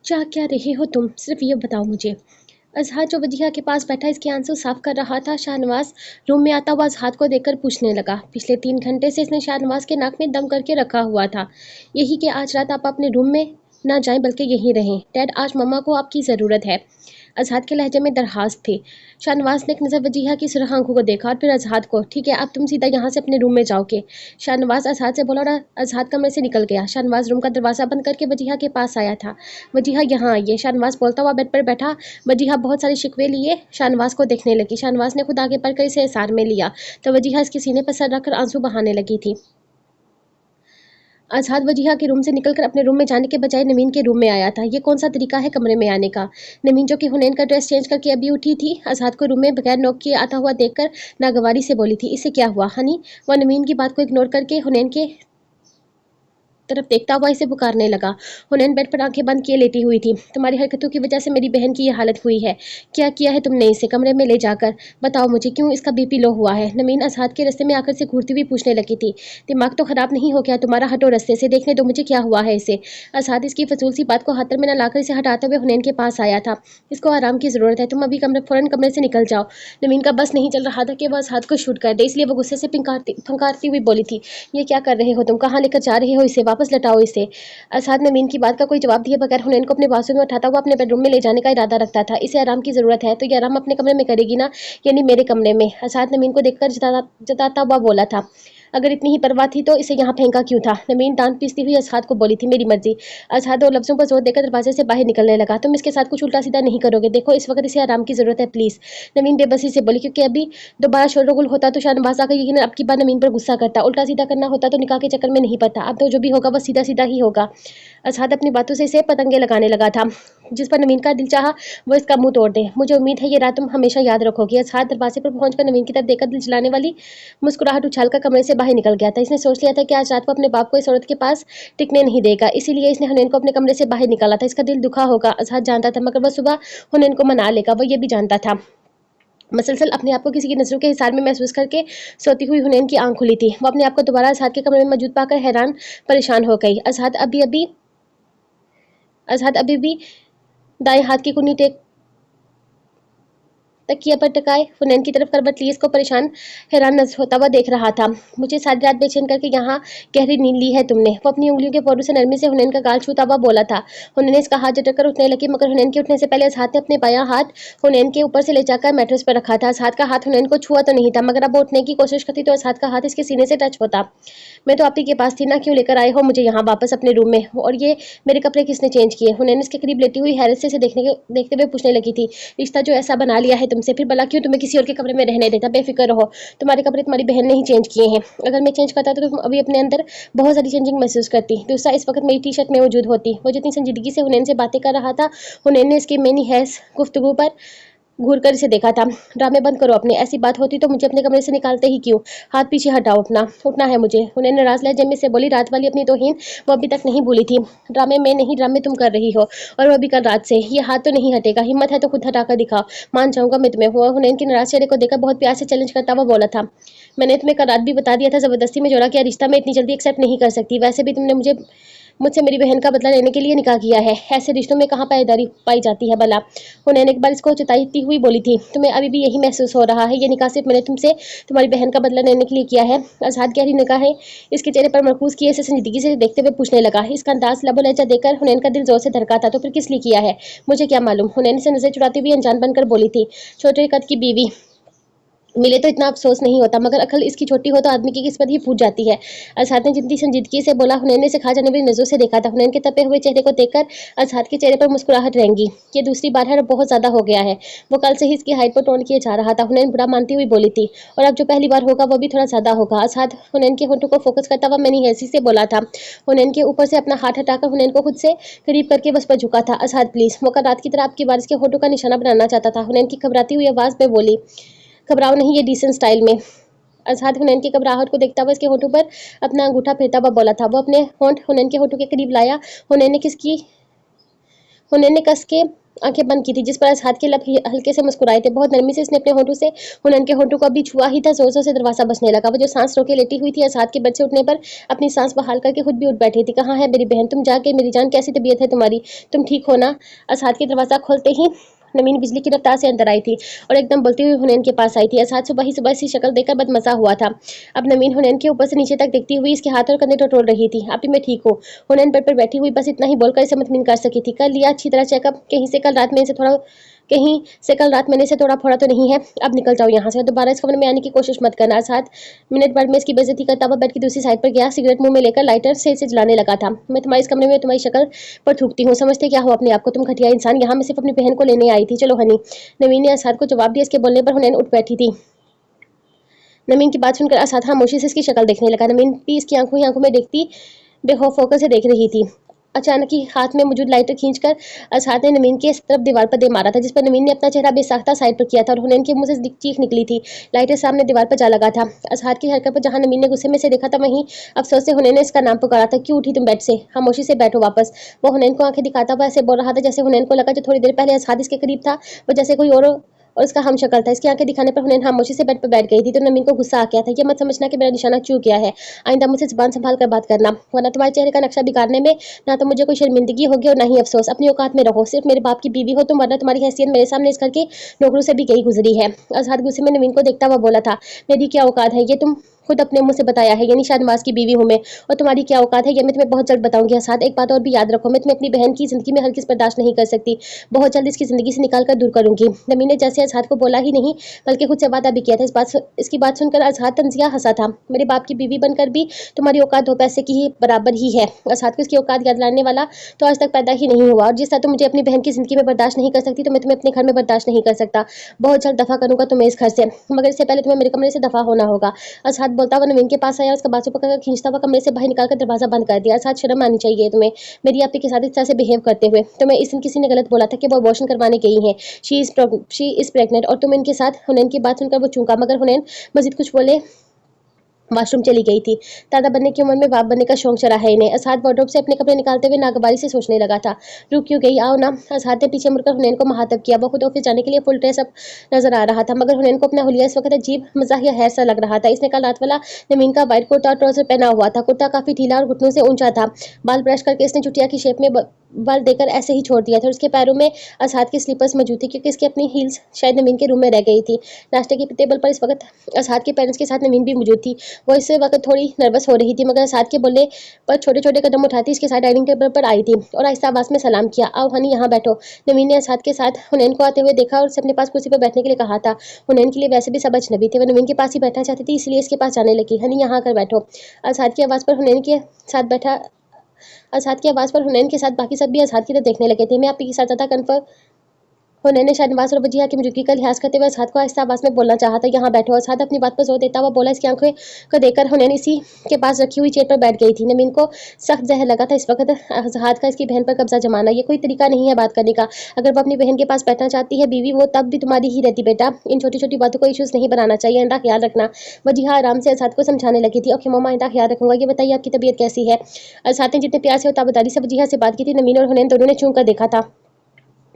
चाह क्या रहे हो तुम? सिर्फ ये बताओ मुझे। अजहर जो वजीहा के पास बैठा इसके आंसू साफ कर रहा था, शाहनवाज रूम में आता हुआ अजहर को देखकर पूछने लगा। पिछले 3 घंटे से इसने शाहनवाज के नाक में दम करके रखा हुआ था। यही कि आज रात आप अपने रूम में ना जाएं बल्कि यहीं रहें। डैड, आज मम्मा को आपकी ज़रूरत है। अजहर के लहजे में दरखास्त थी। शाहनवाज ने एक नज़र वजीहा की सुरख आंखों को देखा और फिर अजहर को। ठीक है, अब तुम सीधा यहाँ से अपने रूम में जाओगे। शाहनवाज अजहर से बोला और अजहर कमरे से निकल गया। शाहनवाज रूम का दरवाज़ा बंद करके वजीहा के पास आया था। वजीहा यहाँ आई है, शाहनवाज बोलता हुआ बेड पर बैठा। वजीहा बहुत सारे शिकवे लिए शाहनवाज को देखने लगी। शाहनवाज ने खुद आगे बढ़कर इसे एसार में लिया तो वजीहा इसके सीने पर सर रखकर आंसू बहाने लगी थी। आज़ाद वजीहा के रूम से निकलकर अपने रूम में जाने के बजाय नवीन के रूम में आया था। ये कौन सा तरीका है कमरे में आने का? नवीन जो कि हुनैन का ड्रेस चेंज करके अभी उठी थी, आज़ाद को रूम में बगैर नॉक किए आता हुआ देखकर नागवारी से बोली थी, इससे क्या हुआ हनी? वह नवीन की बात को इग्नोर करके हुनैन के तरफ देखता हुआ इसे पुकारने लगा। हुनैन बेड पर आंखें बंद किए लेटी हुई थी। तुम्हारी हरकतों की वजह से मेरी बहन की ये हालत हुई है। क्या किया है तुमने इसे? कमरे में ले जाकर बताओ मुझे, क्यों इसका बीपी लो हुआ है? नवीन असाद के रास्ते में आकर से घूरती हुई पूछने लगी थी। दिमाग तो खराब नहीं हो गया तुम्हारा? हटो रास्ते से, देखने दो मुझे क्या हुआ है इसे। असाद इसकी फजूल सी बात को हाथ में न लाकर इसे हटाते हुए हुनैन के पास आया था। इसको आराम की जरूरत है, तुम अभी फौरन कमरे से निकल जाओ। नवीन का बस नहीं चल रहा था कि वह असाद को शूट कर दे, इसलिए वो गुस्से से फंकारती हुई बोली थी, ये क्या कर रहे हो तुम? कहाँ लेकर जा रहे हो इसे? वापस लटाओ इसे। असाद नवीन की बात का कोई जवाब दिए बगैर हुनैन को अपने बाजू में उठाता हुआ अपने बेडरूम में ले जाने का इरादा रखता था। इसे आराम की जरूरत है तो ये आराम अपने कमरे में करेगी ना, यानी मेरे कमरे में। असाद नवीन को देखकर जताता हुआ बोला था, अगर इतनी ही परवाह थी तो इसे यहाँ फेंका क्यों था? नवीन दांत पीसती हुई असाद को बोली थी, मेरी मर्जी। असाद दो लफ्जों पर जोर देकर दरवाजे से बाहर निकलने लगा। तुम इसके साथ कुछ उल्टा सीधा नहीं करोगे, देखो इस वक्त इसे आराम की जरूरत है, प्लीज। नवीन बेबसी से बोली, क्योंकि अभी दोबारा शोरगुल होता तो शाहनवाज आकर यकीन अब की बार नवीन पर गुस्सा करता। उल्टा सीधा करना होता तो निकाह के चक्कर में नहीं पड़ता। अब तो जो भी होगा वह सीधा सीधा ही होगा। असाद अपनी बातों से इसे पतंगे लगाने लगा था। जिस पर नवीन का दिल चाहा वो इसका मुंह तोड़ दे। मुझे उम्मीद है ये रात तुम हमेशा याद रखोगी। असाद दरवाजे पर पहुंचकर नवीन की तरफ देखकर दिल जलाने वाली मुस्कुराहट उछालकर कमरे से बाहर निकल गया था। इसने सोच लिया था कि आज रात को अपने बाप को इस औरत के पास टिकने नहीं देगा, इसीलिए इसने हुनैन को अपने कमरे से बाहर निकाला था। इसका दिल दुखा होगा, असाद जानता था, मगर वह सुबह हुनैन को मना लेगा, वो ये भी जानता था। मसलसल अपने आप को किसी की नजरों के हिसार में महसूस करके सोती हुई हुनैन की आंख खुली थी। वो अपने आप को दोबारा असाद के कमरे में मौजूद पाकर हैरान परेशान हो गई। असाद अभी भी दाएं हाथ की कुन्नी टेक तकिया पर टकाए हुनैन की तरफ करवट लिए इसको परेशान हैरान नजर होता हुआ देख रहा था। मुझे सारी रात बेचैन करके यहाँ गहरी नींद ली है तुमने। वो अपनी उंगलियों के पोरों से नरमी से हुनैन का गाल छूता हुआ बोला था। हुनैन इसका हाथ झटक कर उठने लगी, मगर हुनैन के उठने से पहले असाद ने अपने बायां हाथ हुनैन के ऊपर से ले जाकर मैट्रेस पर रखा था। असाद का हाथ हुनैन को छुआ तो नहीं था, मगर अब वो उठने की कोशिश करती तो असाद का हाथ इसके सीने से टच होता। मैं तो आप ही के पास थी ना, क्यों लेकर आए हो मुझे यहाँ वापस अपने रूम में? और ये मेरे कपड़े किसने चेंज किए? हुनैन इसके करीब लेटी हुई हैरत से इसे देखते हुए पूछने लगी थी। रिश्ता जो ऐसा बना लिया है तुमसे, फिर भला क्यों तुम्हें किसी और के कमरे में रहने देता? बेफिक्र रहो, तुम्हारे कपड़े तुम्हारी बहन ने ही चेंज किए हैं। अगर मैं चेंज करता तो तुम अभी अपने अंदर बहुत सारी चेंजिंग महसूस करती। दूसरा, इस वक्त मेरी टी शर्ट में मौजूद होती। वो जितनी संजीदगी से हुनैन से बातें कर रहा था, हुनैन ने इसकी मैनी हैस गुफ्तगू पर घूर कर इसे देखा था। ड्रामे बंद करो अपने, ऐसी बात होती तो मुझे अपने कमरे से निकालते ही क्यों? हाथ पीछे हटाओ अपना, उठना है मुझे। हुनैन नाराज लहजे में से बोली, रात वाली अपनी तौहीन वो अभी तक नहीं भूली थी। ड्रामे में नहीं, ड्रामे तुम कर रही हो, और वो भी कल रात से। ये हाथ तो नहीं हटेगा, हिम्मत है तो खुद हटाकर दिखाओ, मान जाऊंगा मैं तुम्हें। हुआ हुनैन के नाराज चेहरे को देखकर बहुत प्यार से चैलेंज करता हुआ बोला था, मैंने तुम्हें कल रात भी बता दिया था, जबरदस्ती में जोड़ा किया रिश्ता मैं इतनी जल्दी एक्सेप्ट नहीं कर सकती। वैसे भी तुमने मुझसे मेरी बहन का बदला लेने के लिए निकाह किया है। ऐसे रिश्तों में कहाँ पायदारी पाई जाती है भला? हुनैन एक बार इसको चिताती हुई बोली थी, तुम्हें अभी भी यही महसूस हो रहा है? ये निकाह सिर्फ मैंने तुमसे तुम्हारी बहन का बदला लेने के लिए किया है? आजाद गहरी निगाह है इसके चेहरे पर मरकूज किए इसे संजीदगी से देखते हुए पूछने लगा। इसका अंदाज लबो लहजा देखकर हुनैन का दिल जोर से धड़का था। तो फिर किस लिए किया है? मुझे क्या मालूम? हुनैन से नजर चुराती हुई अनजान बनकर बोली थी, छोटे कद की बीवी मिले तो इतना अफसोस नहीं होता, मगर अकल इसकी छोटी हो तो आदमी की किस्मत ही फूट जाती है। असाद ने जितनी संजीदगी से बोला, हुनैन ने सिखा जाने वाली नजरों से देखा था। हुनैन के तपे हुए चेहरे को देखकर असाद के चेहरे पर मुस्कुराहट रहेंगी। ये दूसरी बार है और बहुत ज्यादा हो गया है। वो कल से ही इसकी हाइट पर टोन किए जा रहा था। हुनैन बुरा मानती हुई बोली थी, और अब जो पहली बार होगा वो भी थोड़ा ज्यादा होगा। असाद हुनैन के होठों को फोकस करता हुआ मैंने हैसी से बोला था। हुनैन के ऊपर से अपना हाथ हटाकर हुनैन को खुद से करीब करके बस पर झुका था। असाद प्लीज। वो कल रात की तरह आपकी बारिश के होठों का निशाना बनाना चाहता था। हुनैन की घबराती हुई आवाज में बोली, घबराओ नहीं, ये डिसेंट स्टाइल में। अजहद हुनैन की घबराहट को देखता हुआ इसके होठों पर अपना अंगूठा फेरता हुआ बोला था। वो अपने होंठ हुनैन के होठों के करीब लाया। हुनैन ने कस के आंखें बंद की थी, जिस पर असहाद के लब हल्के से मुस्कुराए थे। बहुत नरमी से इसने अपने होंठों से हुनैन के होंठों को अभी छुआ ही था, जोर-जोर से दरवाजा बजने लगा। वो जो सांस रोके लेटी हुई थी, असहाद के बेड से उठने पर अपनी सांस बहाल करके खुद भी उठ बैठी थी। कहाँ है मेरी बहन? तुम जाग गई मेरी जान, कैसी तबीयत है तुम्हारी? तुम ठीक हो ना? असहाद के दरवाजा खोलते ही नमीन बिजली की रफ्तार से अंदर आई थी और एकदम बोलती हुई हुनैन के पास आई थी। असहाद सुबह ही सुबह इसकी शक्ल देखकर बदमजा हुआ था। अब नमीन हुनैन के ऊपर से नीचे तक देखती हुई इसके हाथ और कंधे टटोल रही थी। अभी मैं ठीक हूँ। हुनैन बेड पर बैठी हुई बस इतना ही बोलकर इसे मुतमिन कर सकी थी। कर लिया अच्छी तरह चेकअप? कहीं से थोड़ा फोड़ा तो नहीं है? अब निकल जाओ यहाँ से, दोबारा इस कमरे में आने की कोशिश मत करना। असहाद मिनट भर में इसकी बेइज्जती करता हुआ बेड की दूसरी साइड पर गया, सिगरेट मुंह में लेकर लाइटर से इसे जलाने लगा था। मैं तुम्हारे इस कमरे में तुम्हारी शक्ल पर थूकती हूँ, समझते क्या हो अपने आप को? तुम घटिया इंसान, यहाँ मैं सिर्फ अपनी बहन को लेने आई थी, चलो हनी। नवीन ने असहाद को जवाब दिया। इसके बोलने पर हुनैन उठ बैठी थी। नमीन की बात सुनकर असहाद खामोशी से इसकी शक्ल देखने लगा। नमीन भी इसकी आंखों ही आंखों में देखती बेखौफ होकर से देख रही थी। अचानक ही हाथ में मौजूद लाइटर खींचकर असहाद ने नमीन की तरफ दीवार पर दे मारा था, जिस पर नमीन ने अपना चेहरा बेसाख्ता साइड पर किया था और हुनैन के मुंह से चीख निकली थी। लाइटर सामने दीवार पर जा लगा था। असहाद की हरकत पर जहां नमीन ने गुस्से में से देखा था, वहीं अफसोस से हुनैन ने इसका नाम पुकारा था। क्यों उठी तुम बेड से? खामोशी से बैठो वापस। वो हुनैन को आंखें दिखाता हुआ ऐसे बोल रहा था जैसे हुनैन को लगा जो थोड़ी देर पहले असहाद इसके करीब था वो जैसे कोई और उसका हम शक्ल था। इसकी आंखें दिखाने पर हुनैन खामोशी से बेड पर बैठ गई थी, तो नमीन को गुस्सा आ गया था। ये मत समझना कि मेरा निशाना चूक गया है, आइंदा मुझसे जुबान संभाल कर बात करना, वरना तुम्हारे चेहरे का नक्शा बिगाड़ने में ना तो मुझे कोई शर्मिंदगी होगी और ना ही अफसोस। अपनी औकात में रहो, सिर्फ मेरे बाप की बीवी हो तुम, वरना तुम्हारी हैसियत मेरे सामने इस घर के नौकरों से भी गई गुजरी है। असहाद गुस्से में नवीन को देखता हुआ बोला था। मेरी क्या औकात है ये तुम खुद अपने मुंह से बताया है, यानी शाहनवाज की बीवी हूं मैं, और तुम्हारी क्या औकात है ये मैं तुम्हें बहुत जल्द बताऊंगी। असहाद एक बात और भी याद रखो, मैं तुम्हें अपनी बहन की जिंदगी में हर किस बर्दाश्त नहीं कर सकती, बहुत जल्द इसकी जिंदगी से निकाल कर दूर करूंगी। नमीन ने जैसे असहाद को बोला ही नहीं बल्कि खुद से वादा भी किया था। इसकी बात सुनकर असहाद तंजिया हंसा था। मेरे बाप की बीवी बनकर भी तुम्हारी औकात दो पैसे की ही बराबर ही है। असहाद को इसकी औकात याद लाने वाला तो आज तक पैदा ही नहीं हुआ, और जिस तरह तुम मुझे अपनी बहन की जिंदगी में बर्दाश्त नहीं कर सकती, तो मैं तुम्हें अपने घर में बर्दाश्त नहीं कर सकता। बहुत जल्द दफा करूंगा तुम्हें इस घर से, मगर इससे पहले तुम्हें मेरे कमरे से दफा होना होगा। असहाद बोलता हुआ नवीन के पास आया, उसका बाजू पकड़कर खींचता हुआ कमरे से बाहर निकालकर दरवाजा बंद कर दिया। असहाद शर्म आनी चाहिए तुम्हें मेरी आपी के साथ इस तरह से बिहेव करते हुए। तुम्हें इस दिन किसी ने गलत बोला था कि वो अबॉर्शन करवाने गई हैं, शी इज प्रेग्नेंट, और तुम इनके साथ। हुनैन की बात सुनकर वो चूका, मगर हुनैन मजीद कुछ बोले वॉशरूम चली गई थी। दादा बनने की उम्र में बाप बनने का शौक चढ़ा है इन्हें। असहाद वार्डरोब से अपने कपड़े निकालते हुए नागवारी से सोचने लगा था। रुक क्यों गई, आओ ना। असहाद ने पीछे मुड़कर हुनैन को मुखातब किया। वो खुद ऑफिस जाने के लिए फुल ड्रेस अप नजर आ रहा था, मगर हुनैन को अपना हुलिया इस वक्त अजीब मजाहिया हैर सा लग रहा था। इसने कल रात वाला नमीन का व्हाइट कुर्ता और ट्राउजर पहना हुआ था। कुर्ता काफी ढीला और घुटनों से ऊंचा था। बाल ब्रश करके इसने चुटिया की शेप में बाल देकर ऐसे ही छोड़ दिया था। उसके पैरों में असहाद की स्लीपर्स मौजूद थी, क्योंकि इसकी अपनी हील्स शायद नमीन के रूम में रह गई थी। नाश्ते की टेबल पर इस वक्त असहाद के पेरेंट्स के साथ नमीन भी मौजूद थी। वो इस वक्त थोड़ी नर्वस हो रही थी, मगर असहाद के बोलने पर छोटे छोटे कदम उठाती इसके साथ डाइनिंग टेबल पर आई थी और आहिस्ता आवाज में सलाम किया। आओ हनी यहाँ बैठो। नवीन ने असहाद के साथ हुनैन को आते हुए देखा और उसे अपने पास कुर्सी पर बैठने के लिए कहा था। हुनैन के लिए वैसे भी सब अजनबी थे, वो नवीन के पास ही बैठना चाहती थी, इसलिए इसके पास जाने लगी। हनी यहाँ आकर बैठो। असहाद की आवाज पर हुनैन के साथ बैठा असहाद की आवाज़ पर हुनैन के साथ बाकी सब भी असहाद की तरफ देखने लगे थे। मैं आपके के साथ ज़्यादा कन्फर्म हुनैन ने शाहनवाज और वजीहा की मौजूदगी का लिहाज करते हुए असहाद को आहिस्ता आवाज़ में बोलना चाहा था। यहाँ बैठो। असहाद अपनी बात पर जोर देता हुआ बोला। इसकी आंखों को देखकर हुनैन इसी के पास रखी हुई चेयर पर बैठ गई थी। नमीन को सख्त जहर लगा था इस वक्त असहाद का इसकी बहन पर कब्जा जमाना। ये कोई तरीका नहीं है बात करने का। अगर वो अपनी बहन के पास बैठना चाहती है बीवी, वो तब भी तुम्हारी ही रहती बेटा। इन छोटी छोटी बातों को इशूज़ नहीं बनाना चाहिए, आइंदा ख्याल रखना। वजीहा आराम से असहाद को समझाने लगी थी। ओके मम्मा, आइंदा ख्याल रखूंगा। ये बताइए आपकी तबीयत कैसी है? असहाद ने जितने प्यार से और ताबदारी से वजीहा से बात की थी, नमीन और हुनैन दोनों ने चूम कर देखा था।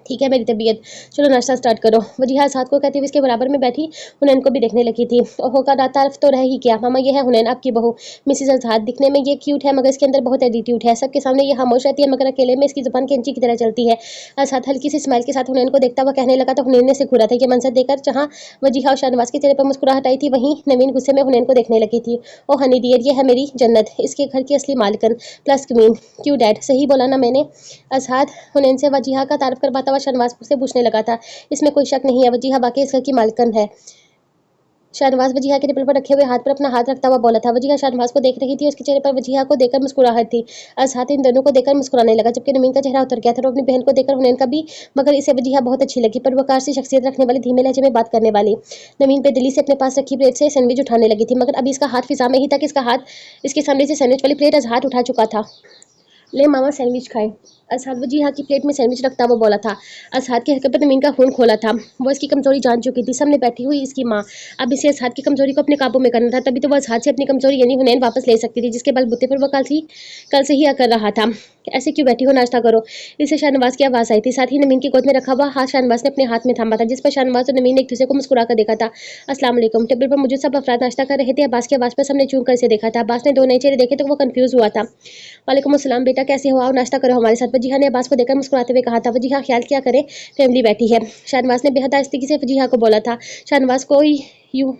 ठीक है मेरी तबीयत, चलो नाश्ता स्टार्ट करो। वजीहा असहाद को कहते हुए इसके बराबर में बैठी हुनैन को भी देखने लगी थी। ओहो का तारफ तो रह ही गया। मामा ये है हुनैन आपकी बहू मिसिज असहाद। दिखने में ये क्यूट है, मगर इसके अंदर बहुत एटीट्यूड है। सबके सामने ये खामोश रहती है, मगर अकेले में इसकी जुबान कैंची की तरह चलती है। असहाद हल्की सी स्माइल के साथ हुनैन को देखता हुआ कहने लगा, तो हुनैन ने सिर घूरा था। ये मंजर देखकर जहाँ वजीहा और शाहनवाज के चेहरे पर मुस्कुराहट आई थी, वहीं नवीन गुस्से में हुनैन को देखने लगी थी। ओ हनी डियर, ये है मेरी जन्नत, इसके घर की असली मालकन प्लस क्वीन। क्यों डैड, सही बोला ना मैंने? असहाद हुनैन से वजीहा का तारीफ करवाता हुआ शाहनवाज से पूछने लगा था। इसमें कोई शक नहीं है, वजीहा वाकई इस घर की मालकन है। शाहनवाज वजीहा के टेबल पर रखे हुए हाथ पर अपना हाथ रखता हुआ बोला था। वजीहा शाहनवाज को देख रही थी, उसके चेहरे पर वजीहा को देखकर मुस्कुराहट थी। असहाद इन दोनों को देखकर मुस्कुराने लगा, जबकि नवीन का चेहरा उतर गया था। और अपनी बहन को देखकर हुनैन का भी, मगर इसे वजीहा बहुत अच्छी लगी, पर वकार सी शख्सियत रखने वाली, धीमे लहजे में बात करने वाली। नवीन बेदिली से अपने पास रखी प्लेट से सैंडविच उठाने लगी थी, मगर अभी इसका हाथ फिजा में ही था कि इसका हाथ इसके सामने से सैंडविच वाली प्लेट असहाद उठा चुका था। ले मामा सैंडविच खाए। असहाद वजीहा की प्लेट में सैंडविच रखता हुआ बोला था। असहाद की हरकत पर नमीन का खून खोला था। वो इसकी कमजोरी जान चुकी थी, सामने बैठी हुई इसकी माँ। अब इसे असहाद की कमजोरी को अपने काबू में करना था, तभी तो वो असहाद से अपनी कमजोरी यानी हुनैन वापस ले सकती थी, जिसके बलबूते पर वो कल से ही कर रहा था। ऐसे क्यों बैठी हो, नाश्ता करो। इससे शाहनवाज की आवाज़ आई थी। साथ ही नवीन की गोद में रखा हुआ हाथ शाहनवाज ने अपने हाथ में थामा था, जिस पर शाहनवाज और नवीन ने एक दूसरे को मुस्कुरा कर देखा था। अस्सलाम वालेकुम। टेबल पर मौजूद सब अफराद नाश्ता कर रहे थे। अब्बास की आवाज़ पर सबने चूक कर इसे देखा था। अब्बास ने दो नए चेहरे देखे तो वो कंफ्यूज हुआ था। वालेकुम अस्सलाम बेटा, कैसे हो? आओ नाश्ता करो हमारे साथ। वजीहा ने अब्बास को देखकर मुस्कुराते हुए कहा था। वजीहा, ख्याल क्या करे, फैमिली बैठी है। शाहनवाज ने बेहद आहिस्ते से वजीहा को बोला था। शाहनवाज को यूं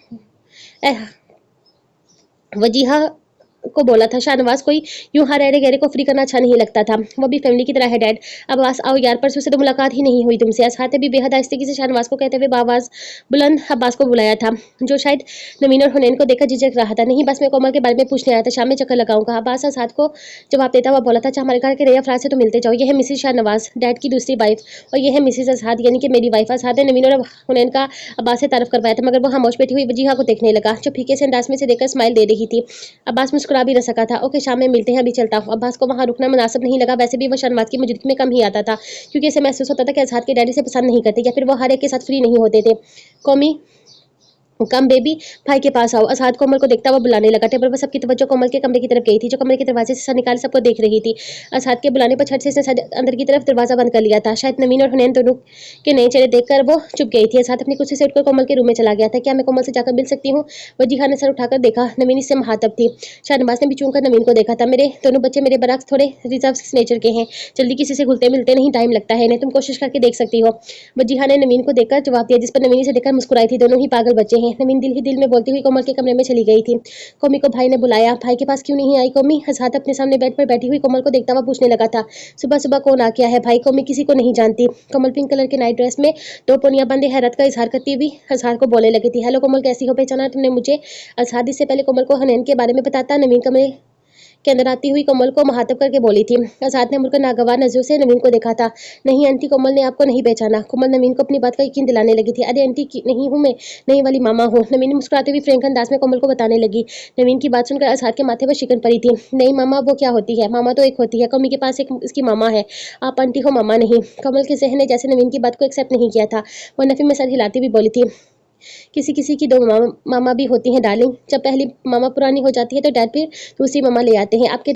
वजीहा को बोला था। शाहनवाज कोई यूं हर अरे गहरे को फ्री करना अच्छा नहीं लगता था। वो भी फैमिली की तरह है डैड। अब्बास आओ यार, परसों से तो मुलाकात ही नहीं हुई तुमसे। असहात ने भी बेहद आहिस्ते से शाहनवाज को कहते हुए बावाज बुलंद अब्बास को बुलाया था, जो शायद नवीन और हुनैन को देखकर झिझक रहा था। नहीं, बस मैं कोमल के बारे में पूछने आया था, शाम में चक्कर लगाऊंगा। अब्बास असहात को जवाब देता हुआ बोला था। अच्छा, हमारे घर के नए अफराद से तो मिलते जाओ। ये है मिसिज शाहनवाज, डैड की दूसरी वाइफ, और ये है मिसिज असहात यानी कि मेरी वाइफ। असहात ने नवीन और हुनैन का अब्बास से तारफ करवाया था, मगर वो खामोश बैठी हुई वजीहा को देखने लगा, जो फीके से अंदाज में से देखकर स्माइल दे रही थी। अब्बास मुस्कुरा भी न सका था। ओके, शाम में मिलते हैं, अभी चलता हूँ। अब्बास को वहाँ रुकना मुनासिब नहीं लगा। वैसे भी वो शाहनवाज की मौजूदगी में कम ही आता था, क्योंकि इसे महसूस होता था कि असहात के डैडी से पसंद नहीं करते, या फिर वो हर एक के साथ फ्री नहीं होते थे। कौमी कम बेबी, भाई के पास आओ। असहात कोमल को देखता हुआ बुलाने लगा। टेबल पर सबकी तवज्जो कोमल के कमरे की तरफ गई थी, जो कमरे के दरवाजे से सर निकाले सबको देख रही थी। असहात के बुलाने पर झट से इसने अंदर की तरफ दरवाजा बंद कर लिया था। शायद नवीन और हुनैन दोनों के नए चेहरे देखकर वो चुप गई थी। असहात अपनी कुर्सी से उठकर कोमल के रूम में चला गया था। क्या मैं कोमल से जाकर मिल सकती हूँ? वजीहा ने सर उठाकर देखा। नवीन इससे मुखातब थी। शाहनवाज ने भी चूम कर नवीन को देखा था। मेरे दोनों बच्चे मेरे बरक्स थोड़े रिजर्व नेचर के हैं, जल्दी किसी से घुलते मिलते नहीं, टाइम लगता है इन्हें, तुम कोशिश करके देख सकती हो। वजीहा ने नवीन को देखकर जवाब दिया, जिस पर नवीन से देखकर मुस्कुराई थी। दोनों ही पागल बच्चे हैं, नवीन दिल ही दिल में बोलती हुई कोमल के कमरे में चली गई थी। कोमी को भाई ने बुलाया। भाई के पास क्यों नहीं आई कोमी? असहात अपने सामने बेड पर बैठी हुई कोमल को देखता हुआ पूछने लगा था। सुबह सुबह कौन आ गया है भाई? कोमी किसी को नहीं जानती। कोमल पिंक कलर के नाइट ड्रेस में दो पोनियां बंदे हैरत का इजहार करती हुई असहात को बोलने लगी थी। हेलो कोमल, कैसी हो? पहचाना तुमने मुझे? असहात इससे पहले कोमल को हनैन के बारे में बताता नवीन कमरे के अंदर आती हुई कोमल को मुखातब करके बोली थी। असहात ने मुड़कर नागवार नजरों से नवीन को देखा था। नहीं आंटी, कोमल ने आपको नहीं पहचाना। कोमल नवीन को अपनी बात का यकीन दिलाने लगी थी। अरे आंटी, नहीं हूँ मैं, नहीं वाली मामा हूँ। नवीन मुस्कुराते हुए फ्रेंक अंदाज में कोमल को बताने लगी। नवीन की बात सुनकर असहात के माथे पर शिकन पड़ी थी। नहीं मामा, वो क्या होती है? मामा तो एक होती है, कोमी के पास एक इसकी मामा है, आप आंटी हो, मामा नहीं। कमल के जहन ने जैसे नवीन की बात को एक्सेप्ट नहीं किया था। वो नफी में सर हिलाती हुई बोली थी। किसी किसी की दो मामा भी होती हैं डार्लिंग। जब पहली मामा पुरानी हो जाती है तो डैड फिर दूसरी मामा ले आते हैं। आपके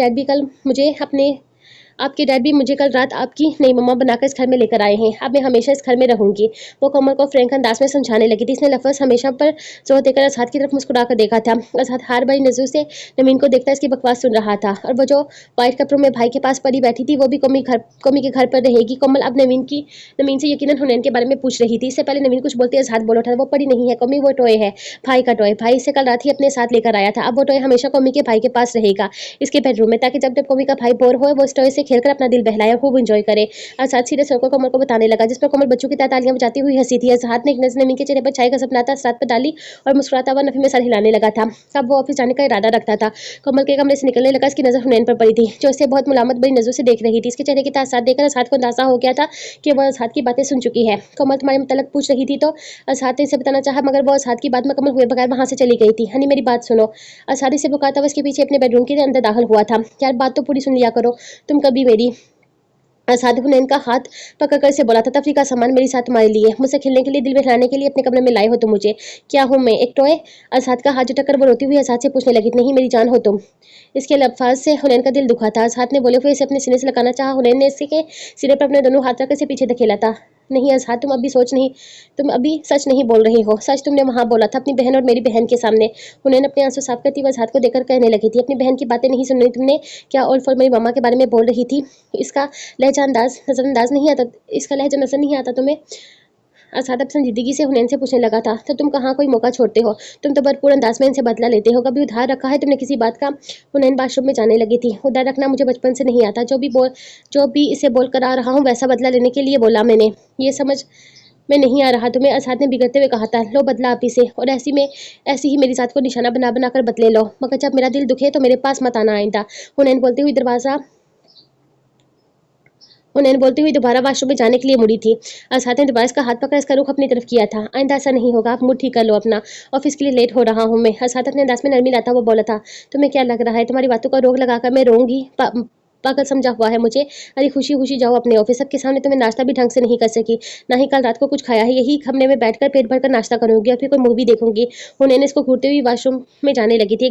डैड भी मुझे कल रात आपकी नई मम्मा बनाकर इस घर में लेकर आए हैं। अब मैं हमेशा इस घर में रहूंगी। वो कोमल को फ्रैंक अंदाज में समझाने लगी थी। इसने लफ्ज हमेशा पर जोर देकर असहात की तरफ मुस्कुरा कर देखा था। असहात हार भरी नजरों से नवीन को देखता इसकी बकवास सुन रहा था। और वो जो व्हाइट कपड़ों में भाई के पास परी बैठी थी, वो भी कोमी के घर पर रहेगी। कोमल अब नवीन से यकीनन हुनैन के बारे में पूछ रही थी। इससे पहले नवीन कुछ बोलते असहात बोल उठा, वो परी नहीं है कोमी, वो टॉय है, भाई का टॉय। भाई इसे कल रात ही अपने साथ लेकर आया था। अब वो टॉय हमेशा कोमी के भाई के पास रहेगा, इसके बेडरूम में, ताकि जब जब कोमी का भाई बोर हो वो इस टॉय से खेलकर अपना दिल बहलाए, खूब एंजॉय करे। असहात सीरियस होकर कोमल को बताने लगा, जिस पर कोमल बच्चों की तालियां बजाती हुई हंसी थी। असहात ने एक नजर नवीन के चेहरे पर छाई का सपनाता असहात पर डाली और मुस्कुराता हुआ नफी में सर हिलाने लगा था। अब वो ऑफिस जाने का इरादा रखता था। कोमल के कमरे से निकलने लगा। इसकी नजर हुनैन पर पड़ी थी, जो इसे बहुत मुलामत भरी नजरों से देख रही थी। इसके चेहरे के तासरात देखकर असहात को अंदाजा हो गया था कि वह असहात की बातें सुन चुकी है। कोमल तुम्हारे मुतल्लिक पूछ रही थी तो असहात ने इसे बताना चाहा, मगर वो असहात की बात मुकम्मल हुए बगैर वहां से चली गई थी। हनी मेरी बात सुनो। असहात इसे बुकाता हुआ इसके पीछे अपने बेडरूम के अंदर दाखिल हुआ था। यार बात तो पूरी सुन लिया करो, तुम कभी मेरी। असहात ने हुनैन का हाथ पकड़कर इसे बोला था, तफरी का सामान मेरे साथ तुम्हारे लिए, मुझसे खेलने के लिए, दिल बहलाने के लिए अपने कमरे में लाए हो तुम मुझे। क्या हूँ मैं, एक टॉय? असहात का हाथ झटक कर वो रोती हुई असहात से पूछने लगी। नहीं, मेरी जान हो तुम। इसके अल्फाज से हुनैन का दिल दुखा था। असहात ने बोले हुए इसे अपने सीने से लगाना चाहा। हुनैन ने इसे के सिरे पर अपने दोनों हाथ रखकर इसे पीछे धकेला था। नहीं असहात, तुम अभी सच नहीं बोल रही हो। सच तुमने वहां बोला था, अपनी बहन और मेरी बहन के सामने। हुनैन अपने आंसू साफ करती हुई असहात को देखकर कहने लगी थी, अपनी बहन की बातें नहीं सुन रही तुमने? क्या और फॉर मेरी मामा के बारे में बोल रही थी? इसका नजरअंदाज नहीं आता, इसका लहजा नजर नहीं आता तुम्हें? असहात अब संजीदगी से हुनैन से पूछने लगा था। तो तुम कहाँ कोई मौका छोड़ते हो? तुम तो भरपूर अंदाज में इनसे बदला लेते हो। कभी उधार रखा है तुमने किसी बात का? हुनैन बाथरूम में जाने लगी थी। उधार रखना मुझे बचपन से नहीं आता। जो भी इसे बोल कर आ रहा हूँ वैसा बदला लेने के लिए बोला मैंने। ये समझ में नहीं आ रहा तुम्हें? असहात ने बिगड़ते हुए कहा था। लो बदला आप इसे, और ऐसी ही मेरी जात को निशाना बना बना कर बदले लो, मगर जब मेरा दिल दुखे तो मेरे पास मत आना आइंदा। हुनैन बोलती हुई दोबारा वॉशरूम में जाने के लिए मुड़ी थी। असहात ने दोबारा इसका हाथ पकड़ इसका रुख अपनी तरफ किया था। आइंदा ऐसा नहीं होगा, आप मूड ठीक कर लो अपना, ऑफिस के लिए लेट हो रहा हूँ मैं। असहात अपने अंदाज में नरमी लाता हुआ बोला था। तुम्हें क्या लग रहा है तुम्हारी बातों का रोक लगाकर मैं रोऊंगी? पागल समझा हुआ है मुझे? अरे खुशी खुशी जाओ अपने ऑफिस। सबके सामने तुम्हें नाश्ता भी ढंग से नहीं कर सकी, ना ही कल रात को कुछ खाया है। यही कमरे में बैठकर पेट भरकर नाश्ता करूंगी और फिर कोई मूवी देखूंगी। उन्होंने इसको घूरते हुए वॉशरूम में जाने लगी थी।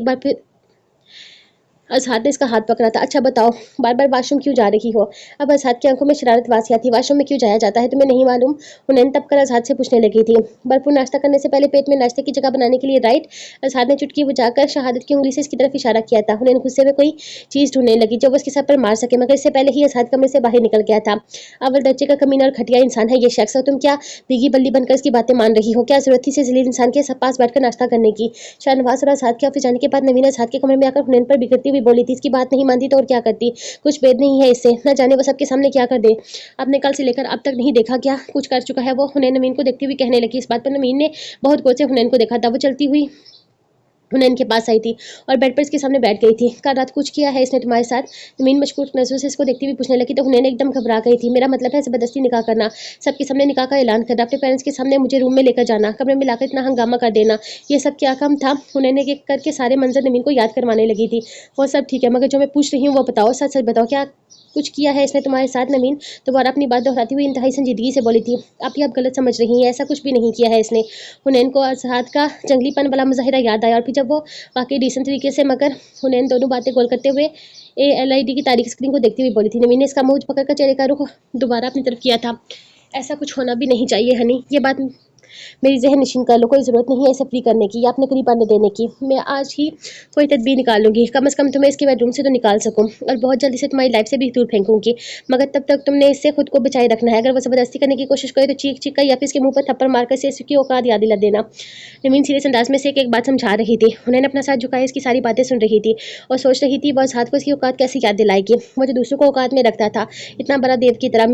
असहाद ने इसका हाथ पकड़ा था। अच्छा बताओ, बार बार वॉशरूम क्यों जा रही हो? अब असहाद की आंखों में शरारत वासिया थी। वॉशरूम में क्यों जाया जाता है, तुम्हें नहीं मालूम? हुनैन तब कर असहाद से पूछने लगी थी। भरपूर नाश्ता करने से पहले पेट में नाश्ते की जगह बनाने के लिए, राइट? असहाद ने चुटकी बुझाकर शहादत की उंगली से इसकी तरफ इशारा किया था। हुनैन गुस्से में कोई चीज ढूंढने लगी जो वो उसके सर पर मार सके, मगर इससे पहले ही असहाद कमरे से बाहर निकल गया था। अव्वल दर्जे का कमीना और घटिया इंसान है ये शख्स, और तुम क्या भीगी बल्ली बनकर इसकी बातें मान रही हो? क्या जरूरत थी इसे जलील इंसान के पास बैठकर नाश्ता करने की? शाहनवाज और असहाद के ऑफिस जाने के बाद नवीन असहाद के कमरे में आकर हुनैन पर बिगड़ती हुई बोली थी। इसकी बात नहीं मानती तो और क्या करती? कुछ भेद नहीं है इससे, न जाने वो सबके सामने क्या कर दे। आपने कल से लेकर अब तक नहीं देखा क्या कुछ कर चुका है वो? हुनैन नवीन को देखती हुई कहने लगी। इस बात पर नवीन ने बहुत गौर से हुनैन को देखा था। वो चलती हुई हुनैन के पास आई थी और बेड पर इसके सामने बैठ गई थी। कल रात कुछ किया है इसने तुम्हारे साथ? नवीन मशकूक नजरों से इसको देखती हुई पूछने लगी तो हुनैन एकदम घबरा गई थी। मेरा मतलब है जबरदस्ती निकाह करना, सबके सामने निकाह का ऐलान करना, अपने पेरेंट्स के सामने मुझे रूम में लेकर जाना, कमरे में लाकर इतना हंगामा कर देना, ये सब क्या काम था? हुनैन ने एक करके सारे मंजर नवीन को याद करवाने लगी थी। वो सब ठीक है, मगर जो मैं पूछ रही हूँ वो बताओ, सच सच बताओ, क्या कुछ किया है इसने तुम्हारे साथ? नवीन दोबारा अपनी बात दोहराती हुई इंतहाई संजीदगी से बोली थी। आप गलत समझ रही हैं, ऐसा कुछ भी नहीं किया है इसने। हुनैन को असहाद का जंगलीपन वाला मुजाहिरा याद आया, और फिर जब वो वाकई डिसेंट तरीके से, मगर हुनैन दोनों बातें गोल करते हुए ALID की तारीख स्क्रीन को देखती हुई बोली थी। नवीन ने इसका मुंह पकड़कर चेहरे का रुख दोबारा अपनी तरफ किया था। ऐसा कुछ होना भी नहीं चाहिए हनी, ये बात मेरी जहन नशीन कर लो। कोई ज़रूरत नहीं है इसे फ्री करने की या अपने करीब आने देने की। मैं आज ही कोई तदबीर निकालूंगी, कम से कम तुम्हें इसके बेडरूम से तो निकाल सकूं, और बहुत जल्दी से तुम्हारी लाइफ से भी दूर फेंकूंगी। मगर तब तक तुमने इससे खुद को बचाए रखना है। अगर वो ज़बरदस्ती करने की कोशिश करे तो चीख चीख कर या फिर इसके मुंह पर थप्पड़ मारकर इसे इसकी औकात याद दिला देना। नवीन सीरियस अंदाज में से एक बात समझा रही थी। उन्होंने अपना साथ झुकाए इसकी सारी बातें सुन रही थी और सोच रही थी वह इस हाथ को इसकी औकात कैसे याद दिलाएगी। वो जो दूसरों को औकात में रखता था, इतना बड़ा देव की तरह,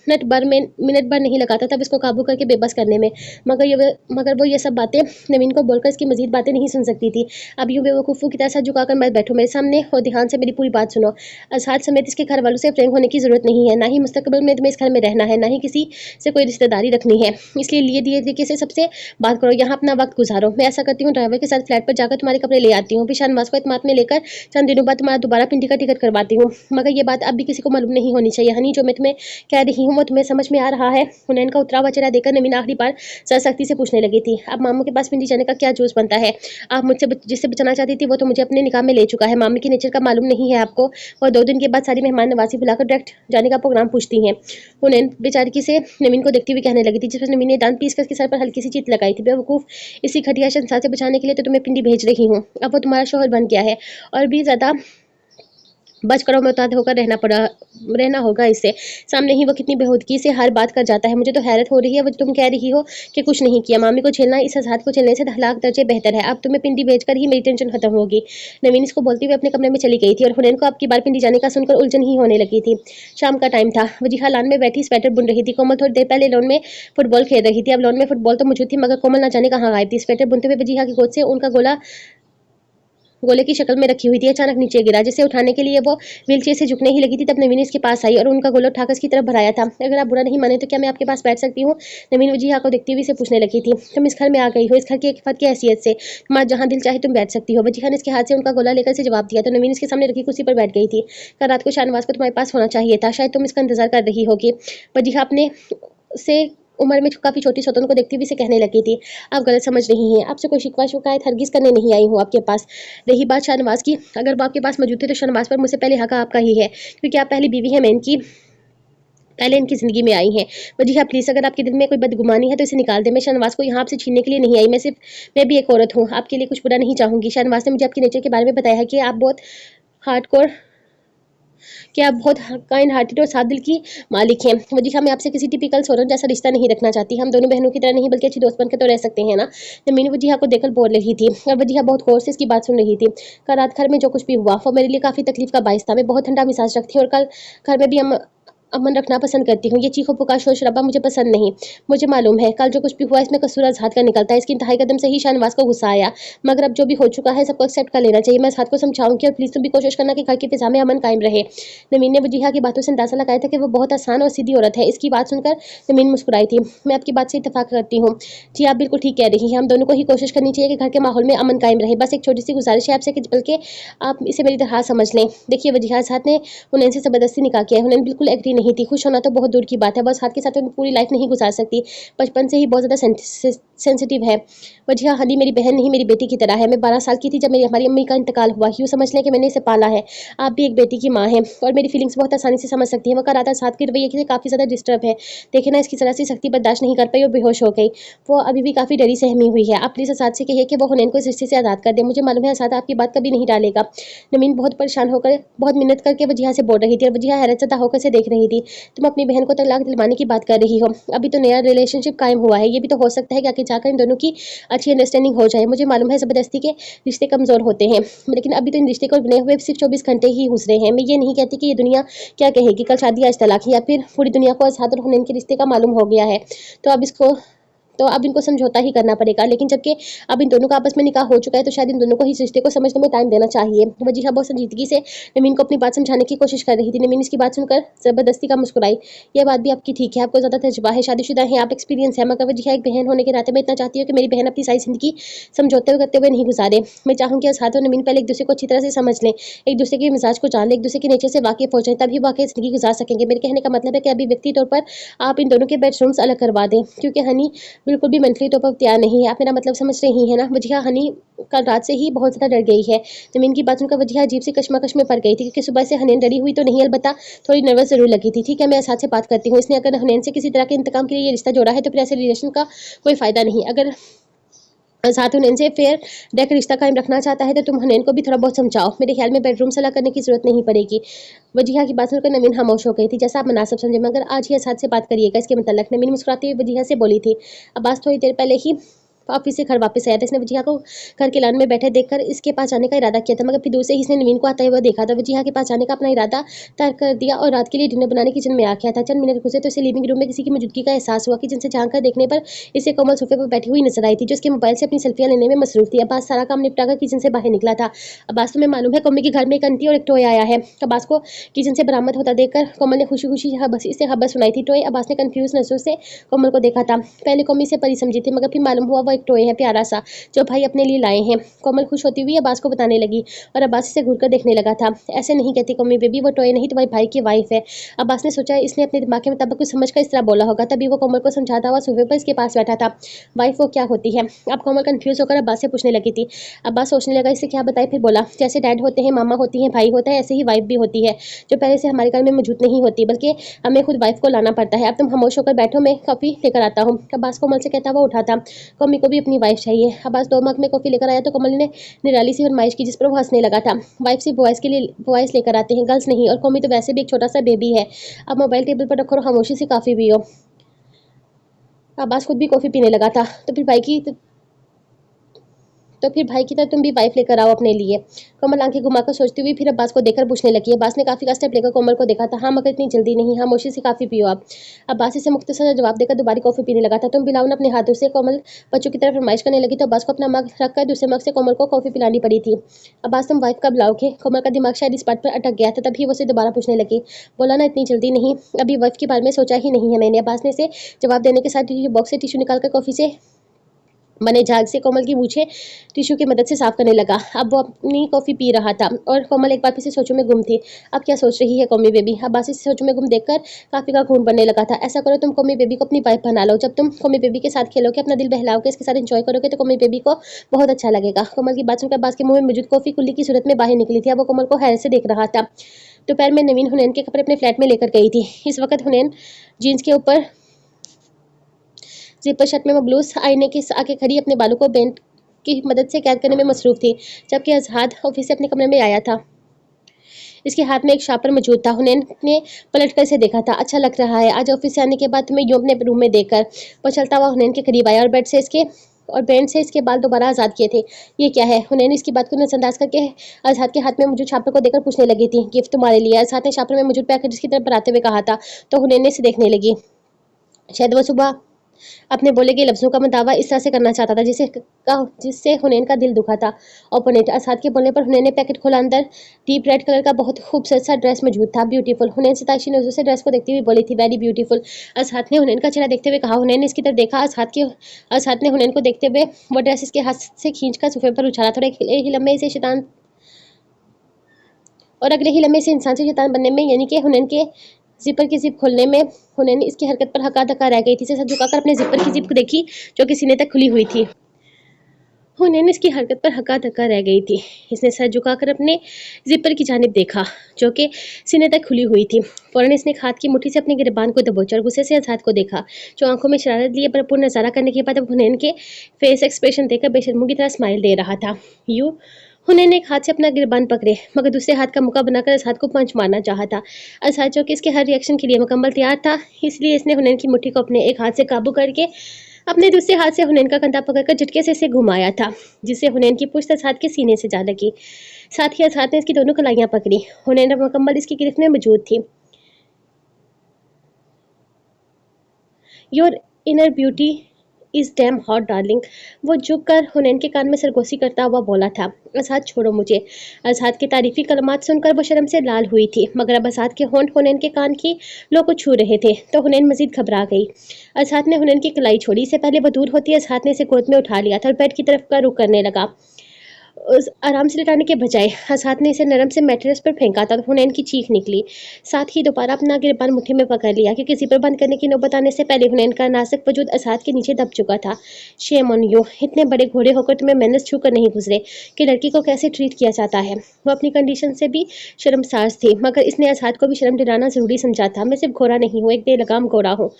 मिनट भर नहीं लगाता तब इसको काबू करके बेबस करने में। मगर वो ये सब बातें नवीन को बोलकर इसकी मजीद बातें नहीं सुन सकती थी। अब यूं बेवकूफ़ों की तरह सर झुकाकर मत बैठो मेरे सामने और ध्यान से मेरी पूरी बात सुनो। असहाद समेत इसके घर वालों से फ्रेंक होने की जरूरत नहीं है, ना ही मुस्तकबिल में तुम्हें इस घर में रहना है, ना ही किसी से कोई रिश्तेदारी रखनी है। इसलिए लिए दिए तरीके से सबसे बात करो, यहाँ अपना वक्त गुजारो। मैं ऐसा करती हूँ, ड्राइवर के साथ फ्लैट पर जाकर तुम्हारे कपड़े ले आती हूँ, फिर शानवाज को इत्मीनान में लेकर चंद दिनों बाद तुम्हारा दोबारा पिंडी का टिकट करवाती हूँ। मगर ये बात अब भी किसी को मालूम नहीं होनी चाहिए हनी, जो मैं तुम्हें कह रही हूँ वो तुम्हें समझ में आ रहा है? हुनैन का उतरा हुआ चेहरा देखकर नवीन आखिरी बार सख्ती से पूछने लगी थी। अब मामू के पास पिंडी जाने का क्या जूस बनता है? आप मुझसे जिससे बचाना चाहती थी वो तो मुझे अपने निकाह में ले चुका है। मामी के नेचर का मालूम नहीं है आपको? और 2 दिन के बाद सारी मेहमान नवाजी बुलाकर डायरेक्ट जाने का प्रोग्राम पूछती हैं। हुनैन बेचारी से नवीन को देखती हुई कहने लगी थी, जिस पर नवीन ने दांत पीस कर उसके सर पर हल्की सी चीट लगाई थी। बेवकूफ, इसी घटिया संसार से बचाने के लिए तो तुम्हें पिंडी भेज रही हूँ। अब वो तुम्हारा शोहर बन गया है और भी ज्यादा बच करो मोहतात होकर रहना होगा इससे। सामने ही वो कितनी बेहूदगी से हर बात कर जाता है। मुझे तो हैरत हो रही है वो तुम कह रही हो कि कुछ नहीं किया। मामी को झेलना इस हाथ को झेलने से 10 लाख दर्जे बेहतर है। अब तुम्हें पिंडी भेजकर ही मेरी टेंशन खत्म होगी। नवीन इसको बोलते हुए अपने कमरे में चली गई थी और हुनैन को आपकी बार पिंडी जाने का सुनकर उलझन ही होने लगी थी। शाम का टाइम था। वजीहा लॉन में बैठी स्वेटर बुन रही थी। कोमल थोड़ी देर पहले लॉन में फुटबॉल खेल रही थी। अब लॉन में फुटबॉल तो मौजूद थी, मगर कोमल ना जाने कहाँ गायब थी। स्वेटर बुनते हुए वजीहा की गोद से उनका गोले की शक्ल में रखी हुई थी अचानक नीचे गिरा, जिसे उठाने के लिए वो व्हीलचेयर से झुकने ही लगी थी। तब नवीन इसके पास आई और उनका गोला उठाकर इसकी तरफ भराया था। अगर आप बुरा नहीं माने तो क्या मैं आपके पास बैठ सकती हूँ? नवीन वजीहा को देखते हुए से पूछने लगी थी। तुम इस घर में आ गई हो, इस घर की एक फत की हैसियत से, तुम्हारा जहाँ दिल चाहे तुम बैठ सकती हो। वजीहा ने इसके हाथ से उनका गोला लेकर से जवाब दिया तो नवीन इसके सामने रखी कुर्सी पर बैठ गई थी। कल रात को शाहनवाज को तुम्हारे पास होना चाहिए था, शायद तुम इसका इंतजार कर रही होगी। वजीहा अपने से उम्र में काफ़ी छोटी स्वतन को देखती हुई से कहने लगी थी, आप गलत समझ रही हैं। आपसे कोई शिकवा शिकायत हरगिज़ करने नहीं आई हूँ आपके पास। रही बात शाहनवाज की, अगर वो आपके पास मौजूद थे तो शाहनवाज पर मुझसे पहले हक आपका ही है, क्योंकि आप पहली बीवी हैं मैं इनकी, पहले इनकी ज़िंदगी में आई हैं। वजीहा प्लीज़, अगर आपके दिल में कोई बदगुमानी है तो इसे निकाल दे। मैं शाहनवाज को यहाँ आपसे छीनने के लिए नहीं आई, मैं भी एक औरत हूँ, आपके लिए कुछ बुरा नहीं चाहूँगी। शाहनवाज ने मुझे आपके नेचर के बारे में बताया है कि आप बहुत हार्डकोर काइंड हार्टेड और साथ दिल की मालिक हैं। वजीहा, मैं आपसे किसी टिपिकल सोरन जैसा रिश्ता नहीं रखना चाहती। हम दोनों बहनों की तरह नहीं बल्कि अच्छी दोस्त बनकर तो रह सकते हैं ना। नमीन वजीहा को देखकर बोल रही थी और वजीहा बहुत गौर से इसकी बात सुन रही थी। कल रात घर में जो कुछ भी हुआ वो मेरे लिए काफ़ी तकलीफ का बायस था। मैं बहुत ठंडा मिजाज रखती हूँ और कल घर में भी अमन रखना पसंद करती हूँ। ये चीखो पुकार शोर शराबा मुझे पसंद नहीं। मुझे मालूम है कल जो कुछ भी हुआ इसमें कसूर आज़ाद का निकलता है। इसकी इंतहाई कदम से ही शाहनवाज को गुस्सा आया, मगर अब जो भी हो चुका है सबको एक्सेप्ट कर लेना चाहिए। मैं इस हाथ को समझाऊंगी और प्लीज़ तुम भी कोशिश करना कि घर की फिजा में अमन कायम रहे। नवीन ने वजीहा की बातों से अंदाजा लगाया था कि वो बहुत आसान और सीधी औरत है। इसकी बात सुनकर नवीन मुस्कुराई थी। मैं आपकी बात से इत्तेफाक करती हूँ। जी आप बिल्कुल ठीक कह रही हैं, हम दोनों को ही कोशिश करनी चाहिए कि घर के माहौल में अमन कायम रहे। बस एक छोटी सी गुजारिश है आपसे कि बल्कि आप इसे मेरी तरह समझ लें। देखिए वजीहा, इस हाथ ने हुनैन से ज़बरदस्ती निकाह किया है। हुनैन बिल्कुल एग्री नहीं नहीं थी। खुश होना तो बहुत दूर की बात है, बस हाथ के साथ पूरी लाइफ नहीं गुजार सकती। बचपन से ही बहुत ज़्यादा सेंसिटिव है। वजह हनी मेरी बहन नहीं, मेरी बेटी की तरह है। मैं 12 साल की थी जब हमारी अम्मी का इंतकाल हुआ। यूँ समझ लें कि मैंने इसे पाला है। आप भी एक बेटी की माँ हैं और मेरी फीलिंग्स बहुत आसानी से समझ सकती हैं। वो कराता साथ के रवैये से काफ़ी ज़्यादा डिस्टर्ब है। देखिए ना, इसकी ज़रा सी सख्ती बर्दाश्त नहीं कर पाई और बेहोश हो गई। वो अभी भी काफ़ी डरी सहमी हुई है। आप प्लीज़ असाद से कहिए कि वो हुनैन को इस रिश्ते से आज़ाद कर दे। मुझे मालूम है असाद आपकी बात कभी नहीं टालेगा। नमीन बहुत परेशान होकर, बहुत मिन्नत करके वजिया से बोल रही थी और वजिया हैरतज़दा होकर से देख रही थी। तुम अपनी बहन को तलाक दिलवाने की बात कर रही हो। अभी तो नया रिलेशनशिप कायम हुआ है। ये भी तो हो सकता है कि आगे जाकर इन दोनों की अच्छी अंडरस्टैंडिंग हो जाए। मुझे मालूम है ज़बरदस्ती के रिश्ते कमज़ोर होते हैं, लेकिन अभी तो इन रिश्ते को बने हुए सिर्फ 24 घंटे ही गुजरे हैं। मैं ये नहीं कहती कि ये दुनिया क्या कहेगी, कल शादी आज तलाक, या फिर पूरी दुनिया को असाद और हुनैन के रिश्ते का मालूम हो गया है तो अब इनको समझौता ही करना पड़ेगा। लेकिन जबकि अब इन दोनों का आपस में निकाह हो चुका है तो शायद इन दोनों को इस रिश्ते को समझने में टाइम देना चाहिए। वजीहा बहुत संजीदगी से नमीन को अपनी बात समझाने की कोशिश कर रही थी। नमीन इसकी बात सुनकर ज़बरदस्ती का मुस्कुराई। यह बात भी आपकी ठीक है, आपको ज़्यादा तजुर्बा है, शादीशुदा है, आप एक्सपीरियंस है, मगर वजीहा एक बहन होने के नाते मैं इतना चाहती हूँ कि मेरी बहन अपनी सारी ज़िंदगी समझौते करते हुए नहीं गुजारे। मैं चाहूँगी असाद और नमीन पहले एक दूसरे को अच्छी तरह से समझ लें, एक दूसरे के मिजाज को जान लें, एक दूसरे के नेचर से वाकिफ हो जाएं, तभी वाकई ज़िंदगी गुजार सकेंगे। मेरे कहने का मतलब है कि अभी व्यक्ति तौर पर आप इन दोनों के बेडरूम्स अलग करवा दें, क्योंकि हनी बिल्कुल भी मेंटली तौर पर तैयार नहीं है। आप मेरा मतलब समझ रही हैं ना। वजिया हनी कल रात से ही बहुत ज़्यादा डर गई है। ज़मीन की बात सुनकर वजिया अजीब सी कश्मकश में पड़ गई थी, क्योंकि सुबह से हनीन डरी हुई तो नहीं, अलबत्ता थोड़ी नर्वस जरूर लगी थी। ठीक है, मैं साथ से बात करती हूँ। इसने अगर हनीन से किसी तरह के इंतकाम के लिए ये रिश्ता जोड़ा है तो फिर ऐसे रिलेशन का कोई फ़ायदा नहीं। अगर साथ हुनैन से फेयर डेक रिश्ता कायम रखना चाहता है तो तुम हुनैन को भी थोड़ा बहुत समझाओ। मेरे ख्याल में बेडरूम सलाह करने की जरूरत नहीं पड़ेगी। वजीहा की बात सुनकर नवीन खामोश हो गई थी। जैसा आप मुनासिब समझे, मगर आज ही असाद से बात करिएगा इसके मतलब। नवीन मुस्कुराती हुई वजीहा से बोली थी। अब्बास थोड़ी देर पहले ही ऑफिस से घर वापस आया था। इसने वजीहा को घर के लान में बैठे देखकर इसके पास जाने का इरादा किया था, मगर फिर दूर से ही इसने नवीन को आता हुआ देखा था। वजीहा के पास जाने का अपना इरादा तर्क कर दिया और रात के लिए डिनर बनाने किचन में आ गया था। चंद मिनट गुजरे तो इसे लिविंग रूम में किसी की मौजूदगी का एहसास हुआ। किचन से झांक कर देखने पर इसे कोमल सोफे पर बैठी हुई नजर आई थी, जो उसके मोबाइल से अपनी सेल्फियां लेने में मसरूफ थी। अब्बास सारा काम निपटाकर किचन से बाहर निकला था। अब्बास, तुम्हें मालूम है कौमी के घर में एक आंटी और एक टॉय आया है। अब्बास को किचन से बरामद होता देखकर कोमल ने खुशी खुशी इसे खबर सुनाई थी। टॉय, अब्बास ने कंफ्यूज नजरों से कोमल को देखा था। पहले कौमी से परी समझी थी, मगर फिर मालूम हुआ वो एक टॉय है, प्यारा सा, जो भाई अपने लिए लाए हैं। कोमल खुश होती हुई अब्बास को बताने लगी और अब्बास इसे घूरकर देखने लगा था। ऐसे नहीं कहती कौमी बेबी, वो टॉय नहीं तुम्हारे भाई की वाइफ है। अब्बास ने सोचा इसने अपने दिमाग के मुताबिक कुछ समझकर इस तरह बोला होगा, तभी वो कोमल को समझाता हुआ सोफे पर इसके पास बैठा था। वाइफ वो क्या होती है? अब कोमल कंफ्यूज होकर अब्बास से पूछने लगी थी। अब्बास सोचने लगा इसे क्या बताए, फिर बोला, जैसे डैड होते हैं, मामा होती है, भाई होता है, ऐसे ही वाइफ भी होती है, जो पहले से हमारे घर में मौजूद नहीं होती, बल्कि हमें खुद वाइफ को लाना पड़ता है। अब तुम खामोश होकर बैठो, मैं कॉफी लेकर आता हूँ। अब्बास कोमल से कहता हुआ उठा था। कौमी को भी अपनी वाइफ चाहिए। अब्बास 2 मग में कॉफी लेकर आया तो कमल ने निराली सी फरमाइश की, जिस पर वो हंसने लगा था। वाइफ सिर्फ बॉयज के लिए बॉयज लेकर आते हैं, गर्ल्स नहीं, और कौमी तो वैसे भी एक छोटा सा बेबी है। अब मोबाइल टेबल पर रखो और खामोशी से काफी पियो। अब्बास खुद भी कॉफी पीने लगा था। तो फिर भाई की तरह तुम भी वाइफ लेकर आओ अपने लिए। कोमल आंखें घुमाकर सोचती हुई फिर अब्बास को देखकर पूछने लगी। अब्बास ने काफी का स्टेप लेकर कोमल को देखा था। हाँ, मगर इतनी जल्दी नहीं, खामोशी से काफी पियो आप। अब्बास इसे मुख्तसर जवाब देकर दोबारा कॉफी पीने लगा था। तुम पिलाओ ना अपने हाथों से। कोमल बच्चों की तरफ फरमाइश करने लगी तो अब्बास को अपना मग रखकर दूसरे मग से कोमल को कॉफी पिलानी पड़ी थी। अब्बास, तुम वाइफ कब लाओगे? कोमल का दिमाग शायद इस बात पर अटक गया था, तभी वो उसे दोबारा पूछने लगी। बोला ना इतनी जल्दी नहीं, अभी वाइफ के बारे में सोचा ही नहीं है मैंने। अब्बास ने इसे जवाब देने के साथ बॉक्स से टिश्यू निकालकर कॉफी से बने झाग से कोमल की मूछें टिश्यू की मदद से साफ करने लगा। अब वो अपनी कॉफी पी रहा था और कोमल एक बार फिर से सोचों में गुम थी। अब क्या सोच रही है कौमी बेबी? अब्बास इसे सोचों में गुम देखकर काफी का खून बनने लगा था। ऐसा करो, तुम कौमी बेबी को अपनी वाइफ बना लो। जब तुम कौमी बेबी के साथ खेलोगे, अपना दिल बहलाओगे, इसके साथ एंजॉय करोगे तो कौमी बेबी को बहुत अच्छा लगेगा। कोमल की बात सुनकर अब्बास के मुंह में मौजूद कॉफी कुल्ली की सूरत में बाहर निकली थी। अब वो कोमल को हैरत से देख रहा था। दोपहर में नवीन हुनैन के कपड़े अपने फ्लैट में लेकर गई थी। इस वक्त हुनैन जीन्स के ऊपर जिपर शर्ट में मबलूस आईने के आगे खड़ी अपने बालों को बैंड की मदद से कैद करने में मसरूफ थी, जबकि अजहाद ऑफिस से अपने कमरे में आया था। इसके हाथ में एक शार्पर मौजूद था। हुनैन ने पलट कर इसे देखा था। अच्छा लग रहा है, आज ऑफिस से आने के बाद तुम्हें यूं अपने रूम में देखकर। वो चलता हुआ हुनैन के करीब आया और बैंड से इसके बाल दोबारा आज़ाद किए थे। ये क्या है? हुनैन इसकी बात को नजरअंदाज करके अजहद के हाथ में मौजूद शापर को देकर पूछने लगी थी। गिफ्ट तुम्हारे लिए। अजहद ने शापर में मौजूद पैकेट इसकी तरफ बढ़ाते हुए कहा था, तो हुनैन ने इसे देखने लगी। शायद वो सुबह अपने बोले गए लफ्जों का दावा इस तरह से करना चाहता था जिससे हुनैन का दिल दुखा था। ओपोनेंट असाद के बोलने पर हुनैन ने पैकेट खोला। अंदर डीप रेड कलर का बहुत खूबसूरत सा ड्रेस मौजूद था। ब्यूटीफुल। हुनैन सिताइशी नजरों से ड्रेस को देखती हुई बोली थी, वेरी ब्यूटीफुल। असाद ने हुनैन का चेहरा देखते हुए कहा। हुनैन ने इसकी तरफ देखा। असाद ने हुनैन को देखते हुए वो ड्रेस इसके हाथ से खींचकर सोफे पर उछाला। थोड़े ही लम्हे से अगले ही लम्हे से इंसान से शैतान बनने में, यानी कि हुनैन के जिपर की जिप खोलने में हुनैन इसकी हरकत पर हक्का-बक्का रह गई थी। इसे सर झुकाकर अपने जिपर की जिप देखी जो कि सीने तक खुली हुई थी। हुनैन इसकी हरकत पर हक्का-बक्का रह गई थी। इसने सर झुकाकर अपने जिपर की जानिब देखा जो कि सीने तक खुली हुई थी। फ़ौरन इसने एक हाथ की मुट्ठी से अपने गिरबान को दबोचा और गुस्से से अज़ाद को देखा जो आंखों में शरारत लिए भरपूर नज़ारा करने के बाद अब हुनैन के फेस एक्सप्रेशन देखकर बेशर्मों की तरह स्माइल दे रहा था। यूं हुनैन ने एक हाथ से अपना गिरबान पकड़े मगर दूसरे हाथ का मुक्का बनाकर अज़ाद को पंच मारना चाहा था। अज़ाद जो कि इसके हर रिएक्शन के लिए मुकम्मल तैयार था, इसलिए इसने हुनैन की मुट्ठी को अपने एक हाथ से काबू करके अपने दूसरे हाथ से हुनैन का कंधा पकड़कर झटके से इसे घुमाया था, जिससे हुनैन की पुश्त अज़ाद के सीने से जा लगी। साथ ही अज़ाद ने इसकी दोनों कलाइयां पकड़ी। हुनैन अब मुकम्मल इसकी गिरफ्त में मौजूद थी। Your inner beauty is damn hot darling, वो झुककर हुनैन के कान में सरगोशी करता हुआ बोला था। अज़ाद छोड़ो मुझे। अज़ाद की तारीफी कलमात सुनकर वो शर्म से लाल हुई थी, मगर अब अज़ाद के होंठ हुनैन के कान की लो को छू रहे थे तो हुनैन मजीद घबरा गई। अज़ाद ने हुनैन की कलाई छोड़ी। इससे पहले वो दूर होती अज़ाद ने इसे गोद में उठा लिया था और बेड की तरफ का रुख करने लगा। उस आराम से लिटाने के बजाय अज़ाद ने इसे नरम से मैट्रेस पर फेंका था तो हुनैन की चीख निकली। साथ ही दोबारा अपना गिरबान मुट्ठी में पकड़ लिया क्योंकि जिपर बंद करने की नौबत आने से पहले हुनैन का नाजुक वजूद अज़ाद के नीचे दब चुका था। शेम ऑन यू, इतने बड़े घोड़े होकर तुम्हें मैनर्स छू कर नहीं गुजरे कि लड़की को कैसे ट्रीट किया जाता है। वो अपनी कंडीशन से भी शर्मसार थी, मगर इसने अज़ाद को भी शर्म दिलाना जरूरी समझा था। मैं सिर्फ घोड़ा नहीं हूँ, एक बेलगाम घोड़ा हूँ।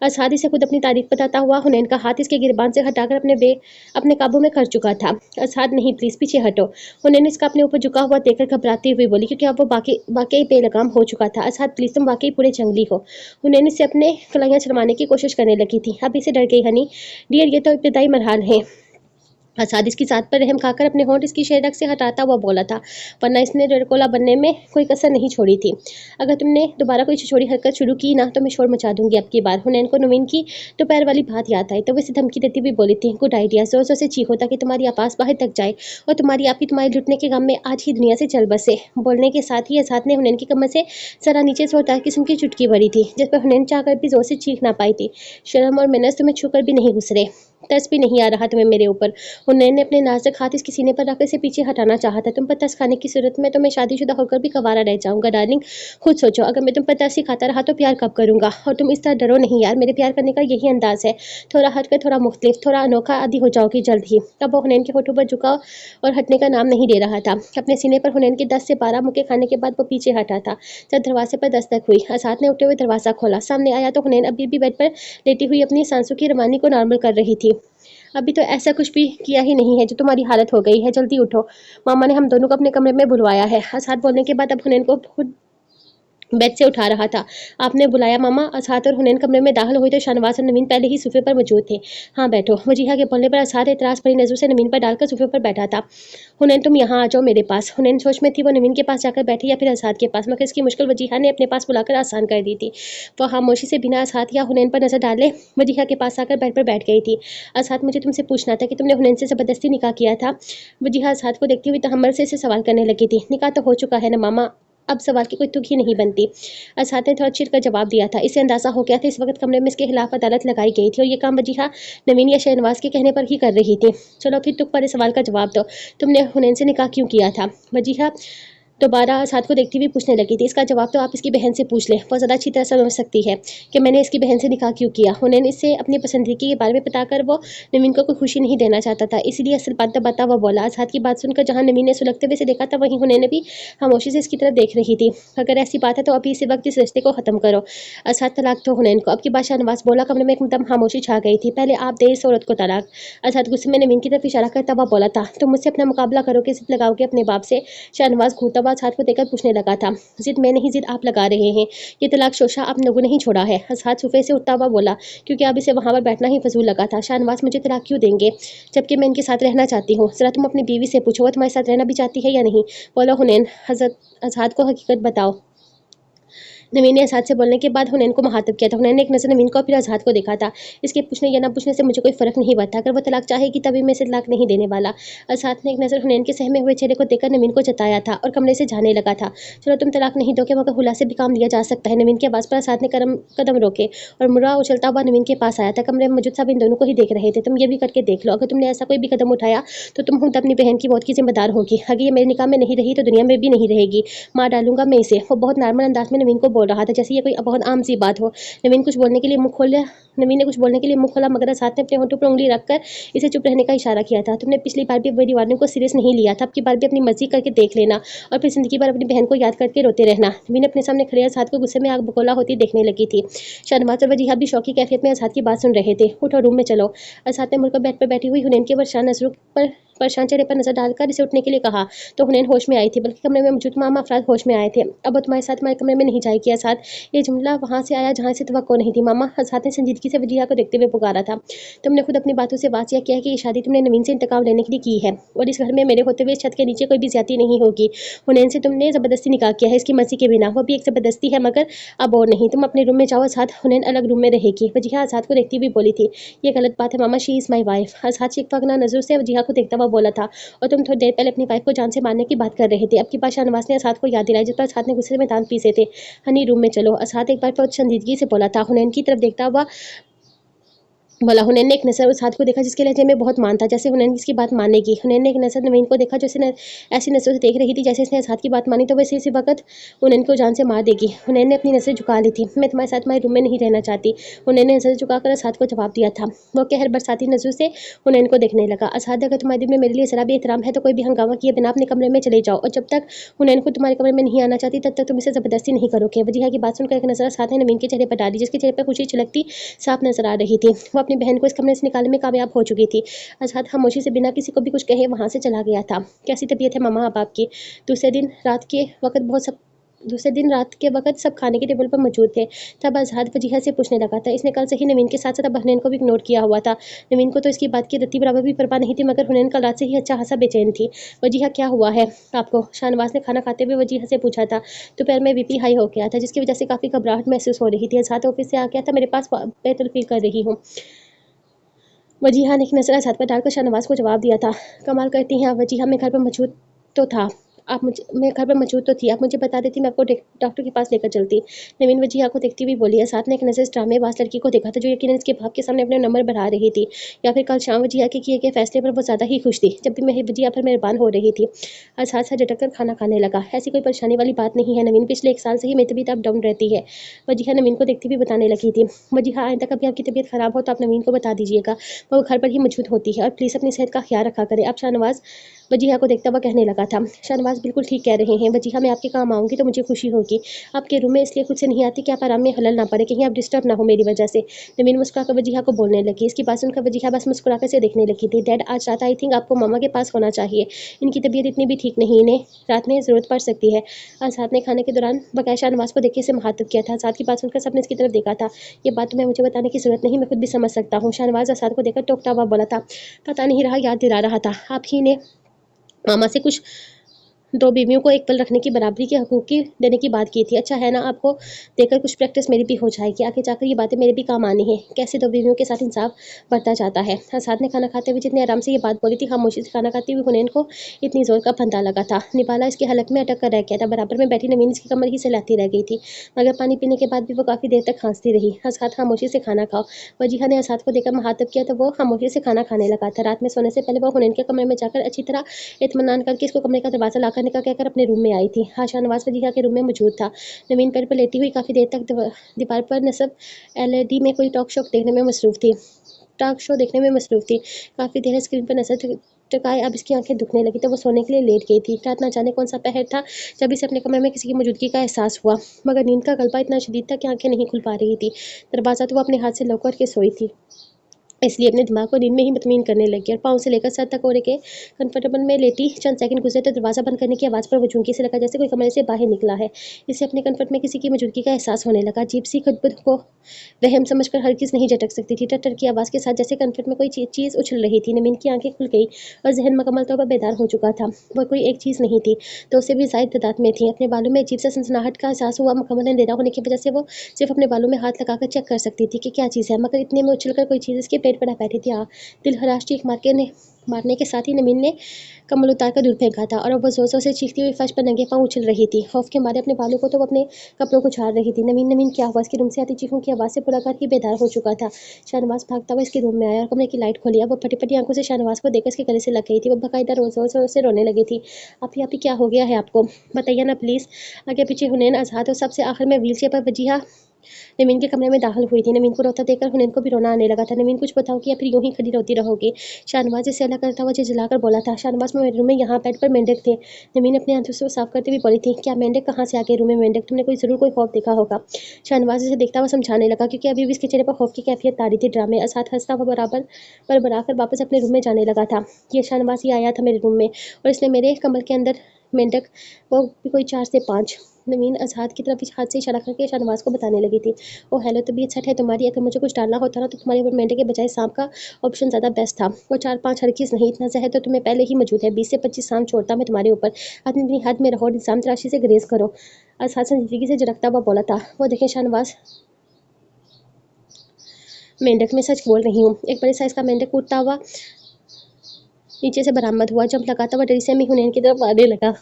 अज़ाद इसे खुद अपनी तारीफ बताता हुआ हुनैन का हाथ इसके गिरबान से हटाकर अपने काबू में कर चुका था। अज़ाद नहीं, प्लीज़ पीछे हटो। हुनैन इसका अपने ऊपर झुका हुआ देखकर घबराती हुई बोली क्योंकि अब वो वाकई बेलगाम हो चुका था। अज़ाद प्लीज़, तुम वाकई पूरे जंगली हो। हुनैन इससे अपने कलाइयाँ शर्माने की कोशिश करने लगी थी। अब इसे डर गई। हनी डियर, ये तो इब्तदाई मरहल है। अज़ाद इसकी ज़ात पर रहम खाकर अपने होंठ इसकी शेरक से हटाता हुआ बोला था, वरना इसने डरकोला बनने में कोई कसर नहीं छोड़ी थी। अगर तुमने दोबारा कोई छिछोड़ी हरकत शुरू की ना तो मैं शोर मचा दूंगी अब की बार। हुनैन को नवीन की दोपहर वाली बात याद आई तो वो इसे धमकी देती हुई बोली थी, गुड आइडिया, जोर जोर से चीखो ताकि तुम्हारी आवाज़ बाहर तक जाए और तुम्हारी आपी तुम्हारे लुटने के गम में आज ही दुनिया से चल बसे। बोलने के साथ ही अज़ाद ने हुनैन की कमर से जरा नीचे जोरदार किस्म की चुटकी भरी थी जिस पर हुनैन चाहकर भी जोर से चीख ना पाई थी। शर्म और मैनर्स तुम्हें छूकर भी नहीं गुजरे, तरस भी नहीं आ रहा तुम्हें मेरे ऊपर। हुनैन ने अपने नाजुक हाथ इसके सीने पर रखकर इसे पीछे हटाना चाहा था। तुम पर तरस खाने की सूरत में तो मैं शादीशुदा होकर भी कवारा रह जाऊंगा डार्लिंग। खुद सोचो, अगर मैं तुम पर तरस खाता रहा तो प्यार कब करूंगा। और तुम इस तरह डरो नहीं यार, मेरे प्यार करने का यही अंदाज है, थोड़ा हटकर, थोड़ा मुख्तलिफ, थोड़ा अनोखा। आदि हो जाओगी जल्द ही। तब वो हुनैन के होठों पर झुका और हटने का नाम नहीं ले रहा था। अपने सीने पर हुनैन के 10 से 12 मुक्के खाने के बाद वो पीछे हटा था। जब दरवाजे पर दस्तक हुई, अज़ाद ने उठते हुए दरवाज़ा खोला। सामने आया तो हुनैन अभी भी बेड पर लेटी हुई अपनी सांसों की रवानी को नॉर्मल कर रही थी। अभी तो ऐसा कुछ भी किया ही नहीं है जो तुम्हारी हालत हो गई है, जल्दी उठो। मामा ने हम दोनों को अपने कमरे में बुलवाया है। अज़ाद बोलने के बाद अब हुनैन को खुद बेड से उठा रहा था। आपने बुलाया मामा? अज़ाद और हुनैन कमरे में दाखिल हुए तो शाहनवाज और नवीन पहले ही सोफे पर मौजूद थे। हाँ बैठो। वजीहा के बोलने पर अज़ाद एतराज़ भरी नज़रों से नवीन पर डालकर सोफे पर बैठा था। हुनैन तुम यहाँ आ जाओ मेरे पास। हुनैन सोच में थी वो नवीन के पास जाकर बैठी या फिर अज़ाद के पास, मगर इसकी मुश्किल वजीहा ने अपने पास बुलाकर आसान कर दी थी। वह खामोशी से बिना अज़ाद या हुनैन पर नज़र डाले वजीहा के पास आकर बेड पर बैठ गई थी। अज़ाद, मुझे तुमसे पूछना था कि तुमने हुनैन से ज़बरदस्ती निकाह किया था। वजीहा अज़ाद को देखती हुई तहम्मुल से इसे सवाल करने लगी थी। निकाह तो हो चुका है ना मामा, अब सवाल की कोई तुक ही नहीं बनती। अज़ाद ने थोड़ा चिढ़ कर जवाब दिया था। इसे अंदाज़ा हो गया था इस वक्त कमरे में इसके खिलाफ अदालत लगाई गई थी और ये काम वजीहा नवीन या शहनवाज के कहने पर ही कर रही थी। चलो फिर तुक वाले सवाल का जवाब दो, तुमने हुनैन से निकाह क्यों किया था? वजीहा दोबारा अज़ाद को देखती हुई पूछने लगी थी। इसका जवाब तो आप इसकी बहन से पूछ लें, वो ज़्यादा अच्छी तरह समझ सकती है कि मैंने इसकी बहन से निकाह क्यों किया। हुनैन इससे अपनी पसंदीदगी के बारे में बताकर वो नवीन को कोई खुशी नहीं देना चाहता था, इसीलिए असल बात दबाता हुआ बोला। अज़ाद की बात सुनकर जहाँ नवीन ने सुलगते हुए से देखा था वहीं हुनैन भी खामोशी से इसकी तरफ देख रही थी। अगर ऐसी बात है तो अभी इसी वक्त इस रिश्ते को ख़त्म करो। अज़ाद, तलाक दो हुनैन को। अब की बात शाहनवाज बोला। कमरे में एकदम खामोशी छा गई थी। पहले आप दे इस औरत को तलाक। अज़ाद गुस्से में नवीन की तरफ इशारा करता हुआ बोला था। तुम मुझसे अपना मुकाबला करोगे, जिद लगाओगे अपने बाप से? शाहनवाज घूरता हुआ अज़ाद को देखकर पूछने लगा था। जिद मैं नहीं, जिद आप लगा रहे हैं। ये तलाक शोशा आप लोगों ने ही छोड़ा है। अज़ाद सोफे से उठता हुआ बोला क्योंकि अब इसे वहां पर बैठना ही फजूल लगा था। शाहनवाज, मुझे तलाक क्यों देंगे जबकि मैं इनके साथ रहना चाहती हूँ? जरा तुम अपनी बीवी से पूछो वो तुम्हारे साथ रहना भी चाहती है या नहीं। बोलो हुनैन, अज़ाद को हकीकत बताओ। नवीन ने अज़ाद से बोलने के बाद हुनैन को मुखातिब किया था। हुनैन ने एक नज़र नवीन को फिर अज़ाद को देखा था। इसके पूछने या ना पूछने से मुझे कोई फ़र्क नहीं पड़ता, अगर वो तलाक चाहेगी तभी मैं इसे तलाक नहीं देने वाला। अज़ाद ने एक नज़र हुनैन के सहमे हुए चेहरे को देखकर नवीन को जताया था और कमरे से जाने लगा था। चलो तुम तलाक नहीं दोगे मगर हुला से भी काम लिया जा सकता है। नवीन की आवाज़ पर अज़ाद ने कदम रोके और मुड़ा उछलता हुआ नवीन के पास आया था। कमरे में मौजूद सब इन दोनों को ही देख रहे थे। तुम ये भी करके देख लो, अगर तुमने ऐसा कोई भी कदम उठाया तो तुम खुद अपनी बहन की मौत की जिम्मेदार होगी। अगर ये मेरे निकाह में नहीं रही तो दुनिया में भी नहीं रहेगी, मार डालूंगा मैं इसे। वो बहुत नॉर्मल अंदाज में नवीन को बोल रहा था, जैसे ये कोई बहुत आम सी बात हो। नवीन कुछ बोलने के लिए मुंह खोला नवीन ने कुछ बोलने के लिए मुंह खोला, मगर साथ ने अपने होठों पर उंगली रखकर इसे चुप रहने का इशारा किया था। तुमने पिछली बार भी मेरी वार्निंग को सीरियस नहीं लिया था, अब की बार भी अपनी मर्जी करके देख लेना और फिर जिंदगी भर अपनी बहन को याद करके रोते रहना। नवीन अपने सामने खड़े असाद को गुस्से में आग बगोला होती देखने लगी थी। शहनवाज और वजीहा भी शौकी कैफियत में असाद की बात सुन रहे थे। उठो, रूम में चलो। असाद ने मुड़कर बेड पर बैठी हुई हुनैन के परेशान चेहरे पर नजर डालकर इसे उठने के लिए कहा तो हुनैन होश में आई थी, बल्कि कमरे में मौजूद मामा अफराद होश में आए थे। अब वो तुम्हारे साथ हमारे कमरे में नहीं जाएगी असाद। ये जुमला वहां से आया जहां से तवक्को नहीं थी। मामा, असाद ने संजीदगी से वजीहा को देखते हुए पुकारा था। तुमने खुद अपनी बातों से वासिया किया है कि ये शादी तुमने नवीन से इंतकाम लेने के लिए की है, और इस घर में मेरे होते हुए इस छत के नीचे कोई भी ज्यादती नहीं होगी। हुनैन से तुमने जबरदस्ती निकाह किया है, इसकी मर्जी के बिना। वो भी एक जबरदस्ती है, मगर अब और नहीं। तुम अपने रूम में जाओ असाद, हुनैन अलग रूम में रहेगी। वजीहा असाद को देखती हुई बोली थी, ये गलत बात है मामा, शी इज माई वाइफ। असाद शिकवा नजरों से वजीहा को देखता हुआ बोला था, और तुम थोड़ी देर पहले अपनी वाइफ को जान से मारने की बात कर रहे थे। अब की बात शाहनवाज ने असाद को याद दिलाई, जिस पर असाद ने गुस्से में दांत पीसे थे। हनी, रूम में चलो। असाद एक बार फिर संजीदगी से बोला था। हुनैन की तरफ देखता हुआ बोला। हुनैन ने एक नज़र उस हाथ को देखा जिसके लहजे में बहुत मान था, जैसे हुनैन इसकी बात मानेगी। हुनैन ने एक नज़र नवीन को देखा, जैसे ऐसी नज़रों से देख रही थी जैसे इसने इस हाथ की बात मानी तो वैसे इसी वक्त हुनैन को जान से मार देगी। हुनैन ने अपनी नज़र झुका ली थी। मैं तुम्हारे साथ तुम्हारे रूम में नहीं रहना चाहती। हुनैन ने नज़र झुकाकर असाद को जवाब दिया था। वो कहर बरसाती नज़रों से हुनैन को देखने लगा। असाद, अगर तुम्हारे दिल में मेरे लिए जरा भी एहतराम है तो कोई भी हंगामा किए बिना अपने कमरे में चले जाओ, और जब तक हुनैन को तुम्हारे कमरे में नहीं आना चाहती तब तक तुम इसे जबरदस्ती नहीं करोगे। वजीहा की बात सुनकर एक नज़र असाद ने नवीन के चेहरे पर डाली, जिसके चेहरे पर खुशी छलकती साफ नजर आ रही थी। वो अपनी बहन को इस कमरे से निकालने में कामयाब हो चुकी थी। असाद खामोशी से बिना किसी को भी कुछ कहे वहां से चला गया था। कैसी तबीयत है मामा अब आपकी? दूसरे दिन रात के वक्त सब खाने के टेबल पर मौजूद थे। तब आजाद वजीहा से पूछने लगा था। इसने कल से ही नवीन के साथ साथ अब हुनैन को भी इग्नोर किया हुआ था। नवीन को तो इसकी बात की रत्ती बराबर भी परवाह नहीं थी, मगर हुनैन कल रात से ही अच्छा खासा बेचैन थी। वजीहा, क्या हुआ है आपको? शाहनवाज ने खाना खाते हुए वजीहा से पूछा था। दोपहर में बीपी हाई हो गया था, जिसकी वजह से काफी घबराहट महसूस हो रही थी। आजाद ऑफिस से आ गया था, मेरे पास बेहतर फील कर रही हूँ। वजीहा ने एक नजर असाद पर डालकर शाहनवाज को जवाब दिया था। कमाल करती हैं आप वजीहा, मैं घर पर मौजूद तो था आप मुझे मैं घर पर मौजूद तो थी, आप मुझे बता देती, मैं आपको डॉक्टर के पास लेकर चलती। नवीन वजीहा को देखती हुई बोली। असाद ने एक नजर इस ड्रामेबाज लड़की को देखा था, जो यकीनन इसके बाप के सामने अपने नंबर बढ़ा रही थी, या फिर कल शाम वजीहा के किए गए फैसले पर वो ज्यादा ही खुश थी, जब भी मैं वजीहा पर मेहरबान हो रही थी। असाद सा झटक कर खाना खाने लगा। ऐसी कोई परेशानी वाली बात नहीं है नवीन, पिछले 1 साल से ही मेरी तबीयत अप डाउन रहती है। वजीहा नवीन को देखती हुई बताने लगी थी। वजीहा, आइंदा कभी आपकी तबीयत खराब हो तो आप नवीन को बता दीजिएगा, वो घर पर ही मौजूद होती है, और प्लीज़ अपनी सेहत का ख्याल रखा करें। अब शाहनवाज वजीहा को देखता हुआ कहने लगा था। शाहनवाज, बिल्कुल ठीक कह रहे हैं वजीहा, मैं आपके काम आऊँगी तो मुझे खुशी होगी। आपके रूम में इसलिए खुद से नहीं आती कि आप आराम में खलल ना पड़े, कहीं आप डिस्टर्ब ना हो मेरी वजह से। नवीन मुस्कुराकर वजीहा को बोलने लगी। इसकी बात सुनकर वजीहा बस मुस्कुराकर से देखने लगी थी। डैड, आज रात आई थिंक आपको मामा के पास होना चाहिए, इनकी तबीयत इतनी भी ठीक नहीं, इन्हें रात में ज़रूरत पड़ सकती है। आजाद ने खाने के दौरान बकाया शाहनवाज को देखे से मुखातिब किया था। आजाद की बात सुनकर सबने इसकी तरफ देखा था। ये बात तुम्हें मुझे बताने की जरूरत नहीं, मैं खुद भी समझ सकता हूँ। शाहनवाज आजाद को देखकर टोकता हुआ बोला था। पता नहीं रहा, याद दिला रहा था। आप ही ने मामा से कुछ 2 बीवियों को एक पल रखने की बराबरी के हकूक की देने की बात की थी। अच्छा है ना, आपको देकर कुछ प्रैक्टिस मेरी भी हो जाएगी, आगे जाकर ये बातें मेरे भी काम आनी है, कैसे 2 बीवियों के साथ इंसाफ बढ़ता जाता है। आजाद ने खाना खाते हुए जितने आराम से ये बात बोली थी, खामोशी से खाना खाती हुई हुनैन को इतनी जोर का फंदा लगा था। निबाला इसके हलक में अटक कर रह गया था। बराबर में बैठी नवीन इसकी कमर ही से लाती रह गई थी, मगर पानी पीने के बाद भी वो काफ़ी देर तक खांसती रही। आजाद, खामोशी से खाना खाओ। वजीहा ने आजाद को देखकर मुखातिब किया तो वो खामोशी से खाना खाने लगा था। रात में सोने से पहले वो हुनैन के कमरे में जाकर अच्छी तरह इत्मीनान करके इसको कमरे का दरवाज़ा ला करने का कहकर अपने रूम में आई थी। हाँ, शाहनवाज वजीहा के रूम में मौजूद था। नवीन बेड पर लेटी हुई काफ़ी देर तक दीवार पर नस्ब एलईडी में कोई टॉक शो देखने में मसरूफ थी। काफ़ी देर स्क्रीन पर नजर टिकाए अब इसकी आंखें दुखने लगी तो वो सोने के लिए लेट गई थी। रात ना जाने कौन सा पहर था जब इसे अपने कमरे में किसी की मौजूदगी का एहसास हुआ, मगर नींद का गलबा इतना शदीद था कि आंखें नहीं खुल पा रही थी। दरवाज़ा तो वो अपने हाथ से लॉक करके सोई थी, इसलिए अपने दिमाग को नींद में ही मतमीन करने लगी, और पाँव से लेकर सर तक ओढ़े के कंफर्टेबल में लेटी चंद सेकंड गुजरे तो दरवाज़ा बंद करने की आवाज़ पर वो झुमकी से लगा जैसे कोई कमरे से बाहर निकला है। इसे अपने कंफर्ट में किसी की मौजूदगी का एहसास होने लगा। अजीब सी खुद को वहम समझकर हर किस नहीं झटक सकती थी। टटर की आवाज़ के साथ जैसे कंफर्ट में कोई चीज़ उछल रही थी। नवीन की आंखें खुल गई और जहन मुकम्मल तौर पर बेदार हो चुका था। वह कोई एक चीज़ नहीं थी तो उससे भी ज़ायद तादाद में थी। अपने बालों में अजीब सा सनसनाहट का एहसास हुआ। मुकम्मल अंधेरा होने की वजह से वो सिर्फ अपने बालों में हाथ लगाकर चेक कर सकती थी कि क्या चीज़ है, मगर इतने में उछल कर कोई चीज़ इसके पेट पर आ बैठी थी। दिलहराश चीख मारने के साथ ही नमीन ने कम्बल उतार कर दूर फेंका था और अब वो जोर जोर से चीखती हुई फर्श पर नंगे पांव उछल रही थी। खौफ के मारे अपने बालों को तो वो अपने कपड़ों को झाड़ रही थी। नमीन नमीन क्या हुआ? इसके रूम से आती चीखों की आवाज़ से पूरा घर ही बेदार हो चुका था। शाहनवाज भागता हुआ इसके रूम में आया और कमरे की लाइट खोली। अब वो फटी फटी आंखों से शाहनवाज को देखकर इसके गले से लग गई थी। वो बाकायदा जोर जोर से रोने लगी थी। आप ही क्या हो गया है आपको? बताइए ना प्लीज़। आगे पीछे हुनैन, आज़ाद और सबसे आखिर में व्हीलचेयर पर वजीहा नवीन के कमरे में दाखिल हुई थी। नवीन को रोता देखकर हुनैन को भी रोना आने लगा था। नवीन कुछ बताओ कि या फिर यूं ही खड़ी रोती रहोगी? शाहनवाज इसे अलग करता हुआ झिझलाकर बोला था। शाहनवाज, मेरे रूम में यहाँ बेड पर मेंढक थे। नवीन अपने आंसू से साफ करते हुए बोली थी। क्या मेंढक? कहाँ से आ गए रूम में मेंढक? तुमने जरूर कोई खौफ देखा होगा। शाहनवाज इसे देखता हुआ समझाने लगा, क्योंकि अभी भी इसके चेहरे पर खौफ की कैफियत तारी थी। ड्रामे साथ हंसता हुआ बराबर पर बराकर वापस अपने रूम में जाने लगा था। ये शाहनवाज ही आया था मेरे रूम में और इसने मेरे कमल के अंदर मेंढक, वो भी कोई 4 से 5। नवीन आज़ाद की तरफ हाथ से इशारा करके शाहनवाज को बताने लगी थी। ओ हेलो, तबीयत सेट है तुम्हारी? अगर मुझे कुछ डालना होता ना तो तुम्हारे ऊपर मेंढक के बजाय सांप का ऑप्शन ज़्यादा बेस्ट था। वो 4-5 हरगिज़ नहीं, इतना जहर तो तुम्हें पहले ही मौजूद है। 20 से 25 सांप छोड़ता मैं तुम्हारे ऊपर। अपनी हद में रहो, निजाम तराशी से ग्रेज करो। आज़ाद संजीदगी से झिड़कता हुआ बोला था। वो देखें शाहनवाज, मेंढक में सच बोल रही हूँ। एक बड़े साइज का मेंढक कूदता हुआ नीचे से बरामद हुआ। जंप लगाता हुआ डरी से मैं हुनैन की तरफ आने लगा।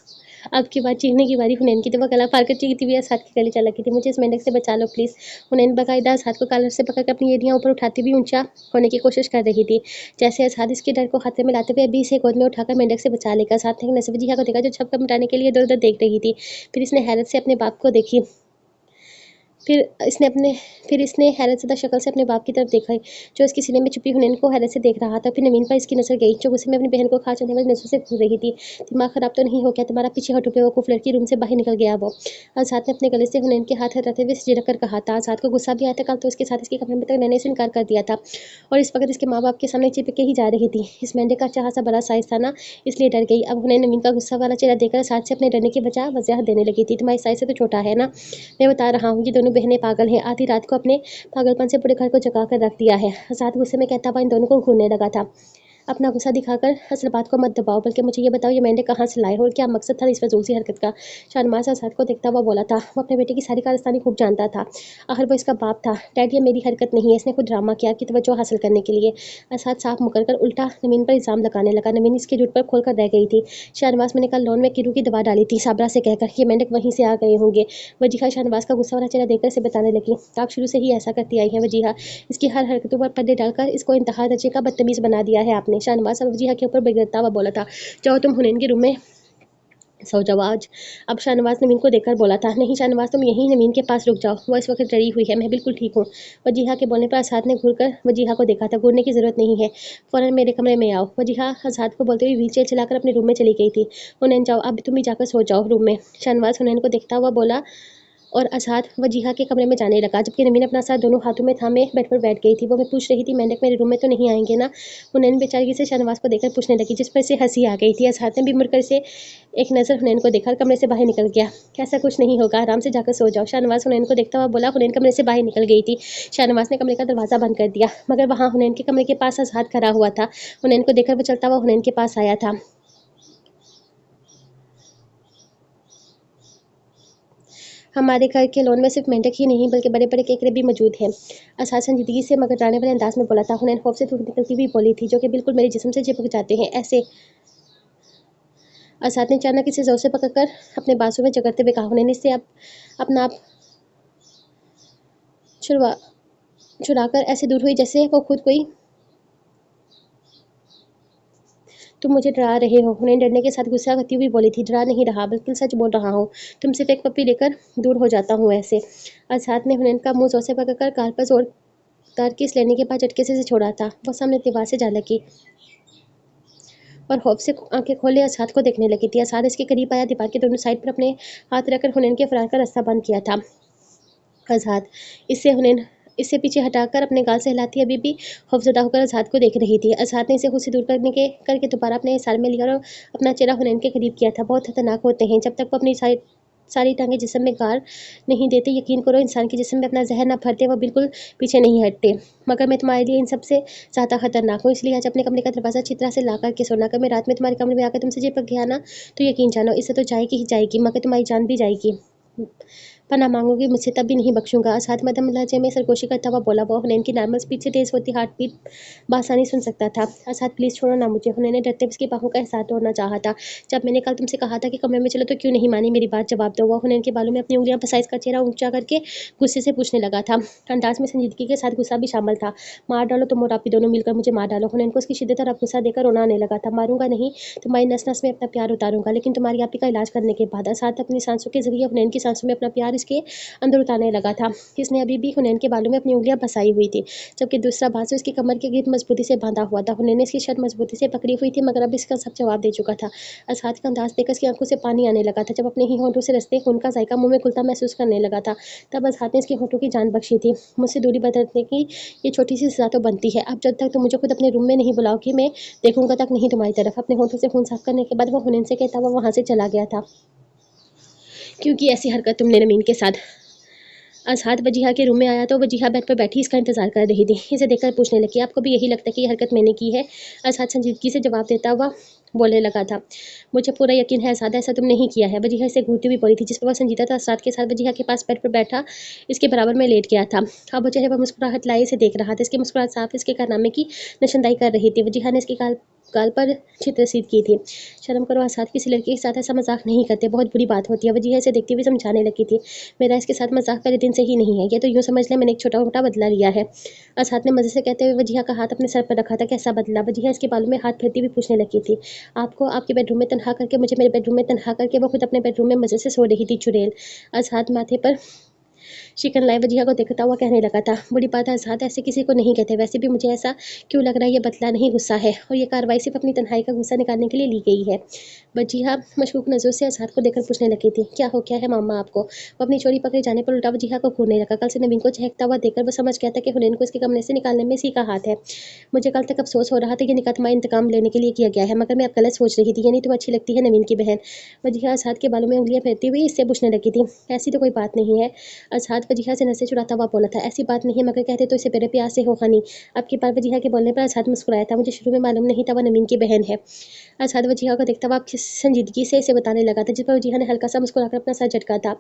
अब की बार चीखने की बारी हुनैन की थी। वो गला फाड़ कर चीखती हुई आज़ाद की गले चल लगी थी। मुझे इस मेंढक से बचा लो प्लीज़। हुनैन बाकायदा आज़ाद को कॉलर से पकड़कर अपनी एड़ियाँ ऊपर उठाती हुई ऊंचा होने की कोशिश कर रही थी। जैसे आज़ाद इसके डर को खाते में लाते हुए अभी इसे गोद में उठाकर मेंढक से बचा लेगा। साथ में नसवजिया को देखा जो छपकर मिटाने के लिए इधर उधर देख रही थी। फिर इसने हैरत से अपने बाप को देखी। फिर इसने हैरत ज़दा शक्ल से अपने बाप की तरफ देखा, जो इसके सीने में छुपी हुनैन को हैरत से देख रहा था। फिर नवीन पर इसकी नजर गई, जो गुस्से में अपनी बहन को खा जाने वाली नजरों से घूर रही थी। दिमाग खराब तो नहीं हो गया तुम्हारा? पीछे हटो, बेवकूफ़ लड़की। रूम से बाहर निकल गया वो। आज़ाद ने अपने गले से हुनैन के हाथ हटाते हुए झिझक कर कहा था। आज़ाद को गुस्सा भी आया था, कल तो इसके साथ इसके कमरे में तक मैंने इसे इनकार कर दिया था और इस वक्त इसके माँ बाप के सामने चिपक के ही जा रही थी। इस मेंढक का अच्छा खासा बड़ा साइज था ना, इसलिए डर गई। अब हुनैन नवीन का गुस्सा वाला चेहरा देखकर आज़ाद से अपने डरने की बजाय वजह देने लगी थी। तुम्हारी साइज से तो छोटा है ना, मैं बता रहा हूँ। ये दोनों बहनें पागल हैं। आधी रात को अपने पागलपन से पूरे घर को जगा कर रख दिया है। आज़ाद गुस्से में कहता हुआ इन दोनों को घूरने लगा था। अपना गुस्सा दिखाकर असल बात को मत दबाओ, बल्कि मुझे ये बताओ, ये मेंढक कहाँ से लाए हो और क्या मकसद था इस फजूल सी हरकत का? शाहनवाज आज़ाद को देखता हुआ बोला था। वो अपने बेटे की सारी कारस्तानी खूब जानता था। आखिर वो इसका बाप था। डैड, ये मेरी हरकत नहीं है, इसने खुद ड्रामा किया कि तवज्जो हासिल करने के लिए। आज़ाद साफ मुकर कर उल्टा नवीन पर इल्ज़ाम लगाने लगा। नवीन इसके झूठ पर खोल कर रह गई थी। शाहनवाज, मैंने कल लॉन में किरू की दवा डाली थी साबरा से कहकर, ये मेंढक वहीं से आ गए होंगे। वजीहा शाहनवाज का गुस्सा वाला चेहरा देखकर इसे बताने लगी। आप शुरू से ही ऐसा करती आई हैं वजीहा। इसकी हर हरकतों पर पर्दे डालकर इसको इंतहा दर्जे का बदतमीज बना दिया है आपने। शाहनवाज अब वजीहा के ऊपर बिगड़ता हुआ बोला था। जाओ तुम हुनैन के रूम में सो जाओ आज। अब शाहनवाज नवीन को देखकर बोला था। नहीं शाहनवाज, तुम यहीं नवीन के पास रुक जाओ, वो इस वक्त डरी हुई है। मैं बिल्कुल ठीक हूँ। वजीहा के बोलने पर आज़ाद ने घूरकर वजीहा को देखा था। घूरने की जरूरत नहीं है, फौरन मेरे कमरे में आओ। वजीहा आज़ाद को बोलते हुए व्हीलचेयर चलाकर अपने रूम में चली गई थी। हुनैन, जाओ अब तुम भी जाकर सो जाओ रूम में। शाहनवाज हुनैन को देखता हुआ बोला और आज़ाद वजीहा के कमरे में जाने लगा, जबकि नवीन अपना सर दोनों हाथों में थामे बेड पर बैठ गई थी। वो मैं पूछ रही थी, मेंढक मेरे रूम में तो नहीं आएंगे ना? हुनैन बेचारी से शाहनवाज को देखकर पूछने लगी, जिस पर से हंसी आ गई थी। आज़ाद ने भी मुड़कर से एक नज़र हुनैन को देखा, कमरे से बाहर निकल गया। ऐसा कुछ नहीं होगा, आराम से जाकर सो जाओ। शाहनवाज हुनैन को देखता हुआ बोला। हुनैन कमरे से बाहर निकल गई थी। शाहनवाज ने कमरे का दरवाज़ा बंद कर दिया, मगर वहाँ हुनैन के कमरे के पास आज़ाद खड़ा हुआ था। हुनैन को देखकर वो चलता हुआ हुनैन के पास आया था। हमारे घर के लॉन में सिर्फ मेंढक ही नहीं बल्कि बड़े बड़े केकड़े भी मौजूद हैं। आज़ाद संजीदगी से मगड़ाने वाले अंदाज में बोला था। हुनैन खौफ से धूप निकलती हुई बोली थी, जो कि बिल्कुल मेरे जिस्म से चिपक जाते हैं ऐसे। आज़ाद ने अचानक इसे जोर से पकड़कर अपने बाजू में जकड़ते हुए कहा। हुनैन इससे अब अपना आप छुड़वा छुड़ाकर ऐसे दूर हुई जैसे वो खुद कोई। तुम मुझे डरा रहे हो। हुनैन डरने के साथ गुस्सा करती हुई बोली थी। डरा नहीं रहा, बल्कि सच बोल रहा हूँ। तुम सिर्फ एक पप्पी लेकर दूर हो जाता हूँ ऐसे। आज़ाद ने हुनैन का मुंह जोर से पकड़कर गाल पर जोरदार किस लेने के बाद झटके से छोड़ा था। वो सामने दीवार से जा लगी और खौफ से आंखें खोले आज़ाद को देखने लगी थी। आज़ाद इसके करीब आया, दीवार के दोनों साइड पर अपने हाथ रखकर हुनैन के फरार का रास्ता बंद किया था। आज़ाद इससे हुनैन इससे पीछे हटाकर अपने गाल से हिलाती अभी भी खौफजदा होकर आज़ाद को देख रही थी। आज़ाद ने इसे खुद से दूर करके दोबारा अपने साल में लिया और अपना चेहरा हुनैन के करीब किया था। बहुत खतरनाक होते हैं, जब तक वो अपनी सारी टांगे जिस्म में गार नहीं देते। यकीन करो, इंसान के जिस्म में अपना जहर ना भरते वो बिल्कुल पीछे नहीं हटते। मगर मैं तुम्हारे लिए इन सबसे ज़्यादा खतरनाक हूँ, इसलिए आज अपने कमरे का दरवाज़ा अच्छी तरह से ला करके सोना। अगर मैं रात में तुम्हारे कमरे में आकर तुमसे चिपक गया ना, तो यकीन जानो इससे तो जाएगी ही जाएगी, मगर तुम्हारी जान भी जाएगी। पना मांगोगी मुझसे तब भी नहीं बख्शूंगा। असाद मदम लहजे में सरगोशी करता हुआ बोला। वो हुनैन की नॉर्मल स्पीड से तेज होती हार्ट बीट बासानी सुन सकता था। असाद प्लीज छोड़ो ना मुझे। हुनैन ने डरते उसकी बाहों का एहसास तोड़ना चाहा था। जब मैंने कल तुमसे कहा था कि कमरे में चलो तो क्यों नहीं मानी मेरी बात, जवाब दो। वो हुनैन के बालों में अपनी उंगलियां फंसा इसका चेहरा ऊंचा करके गुस्से से पूछने लगा था। अंदाज में संजीदगी के साथ गुस्सा भी शामिल था। मार डालो तुम और आप ही दोनों मिलकर मुझे मार डालो। हुनैन को उसकी शिद्दत और अब गुस्सा देकर रोना आने लगा था। मारूंगा नहीं, तुम्हारी नस नस में अपना प्यार उतारूंगा, लेकिन तुम्हारी आपी का इलाज करने के बाद। असाद अपनी सांसों के जरिए हुनैन की सांसों में अपना प्यार इसके अंदर उतारने लगा था। इसने अभी भी हुनैन के बालों में अपनी उंगलियां फंसाई हुई थी, जबकि दूसरा बाजू उसकी कमर के गिर्द मजबूती से बांधा हुआ था। हुनैन ने इसकी शर्ट मजबूती से पकड़ी हुई थी, मगर अब इसका सब जवाब दे चुका था। असाद का अंदाज देखकर उसकी आंखों से पानी आने लगा था। जब अपने ही होंठों से रस्ते खून का जायका मुंह में घुलता महसूस करने लगा था, तब असाद ने इसके होंठों की जान बख्शी थी। मुझसे दूरी बरतने की ये छोटी सी सजा तो बनती है। अब जब तक तुम मुझे खुद अपने रूम में नहीं बुलाओगी, मैं देखूंगा तक नहीं तुम्हारी तरफ। अपने होंठों से खून साफ करने के बाद वो हुनैन से कहता हुआ वहां से चला गया था। क्योंकि ऐसी हरकत तुमने नमीन के साथ। असाद वजीहा के रूम में आया तो वजीहा बेड पर बैठी इसका इंतजार कर रही थी। इसे देखकर पूछने लगी, आपको भी यही लगता है कि ये हरकत मैंने की है? असाद संजीदगी से जवाब देता हुआ बोलने लगा था, मुझे पूरा यकीन है असाद, ऐसा तुमने नहीं किया है। वजीहा इसे घूरती हुई बोली थी, जिस पर वह संजीदा था। असाद के साथ वजीहा के पास बेड पर बैठा इसके बराबर में लेट गया था। अब वो चेहरे पर मुस्कुराहट लाए इसे देख रहा था। इसकी मुस्कुराहट साफ इसके कारनामे की निशानदाही कर रही थी। वजीहा ने इसकी गाल पर चित्रसीद की थी। शर्म करो असाद, किसी लड़की के साथ ऐसा मजाक नहीं करते, बहुत बुरी बात होती है। वजीहा इसे देखती हुई समझाने लगी थी, मेरा इसके साथ मजाक पहले दिन से ही नहीं है, ये तो यूँ समझ ले मैंने एक छोटा मोटा बदला लिया है। असाद ने मजे से कहते हुए वजीहा का हाथ अपने सर पर रखा था। कैसा बदला? वजीहा इसके बालों में हाथ फेरती हुई पूछने लगी थी। आपको आपके बेडरूम में तनहा करके, मुझे मेरे बेडरूम में तनहा करके, वो खुद अपने बेडरूम में मजे से सो रही थी। चुड़ैल। असाद माथे पर शिकन लाए वजीहा को देखता हुआ कहने लगा था, बुरी बात है असाद, ऐसे किसी को नहीं कहते। वैसे भी मुझे ऐसा क्यों लग रहा है ये बदला नहीं गुस्सा है, और ये कार्रवाई सिर्फ अपनी तन्हाई का गुस्सा निकालने के लिए ली गई है। वजीहा मशकूक नजरों से असाद को देखकर पूछने लगी थी, क्या हो क्या है मामा आपको? वो अपनी चोरी पकड़े जाने पर उल्टा वजीहा को घूरने लगा। कल से नवीन को चहकता हुआ देखकर वो समझ गया था कि हुनैन को इसके कमरे से निकालने में इसी का हाथ है। मुझे कल तक अफसोस हो रहा था, ये निकाह तुम्हारा इंतकाम लेने के लिए किया गया है, मगर मैं अब गलत सोच रही थी। यानी तुम अच्छी लगती है नवीन की बहन। वजीहा असाद के बालों में उंगलियां फेरती हुई इससे पूछने लगी थी, ऐसी तो कोई बात नहीं है। असाद वजीहा से नसें चुराता हुआ बोला था, ऐसी बात नहीं है, मगर कहते तो इसे मेरे प्यार से हो हनी। अब की बार वजीहा के बोलने पर असाद मुस्कुराया था। मुझे शुरू में मालूम नहीं था वह नवीन की बहन है। असाद वजीहा को देखता हुआ संजीदगी से इसे बताने लगा था, जिस पर वजीहा ने हल्का सा मुस्कुराकर अपना सर झटका था।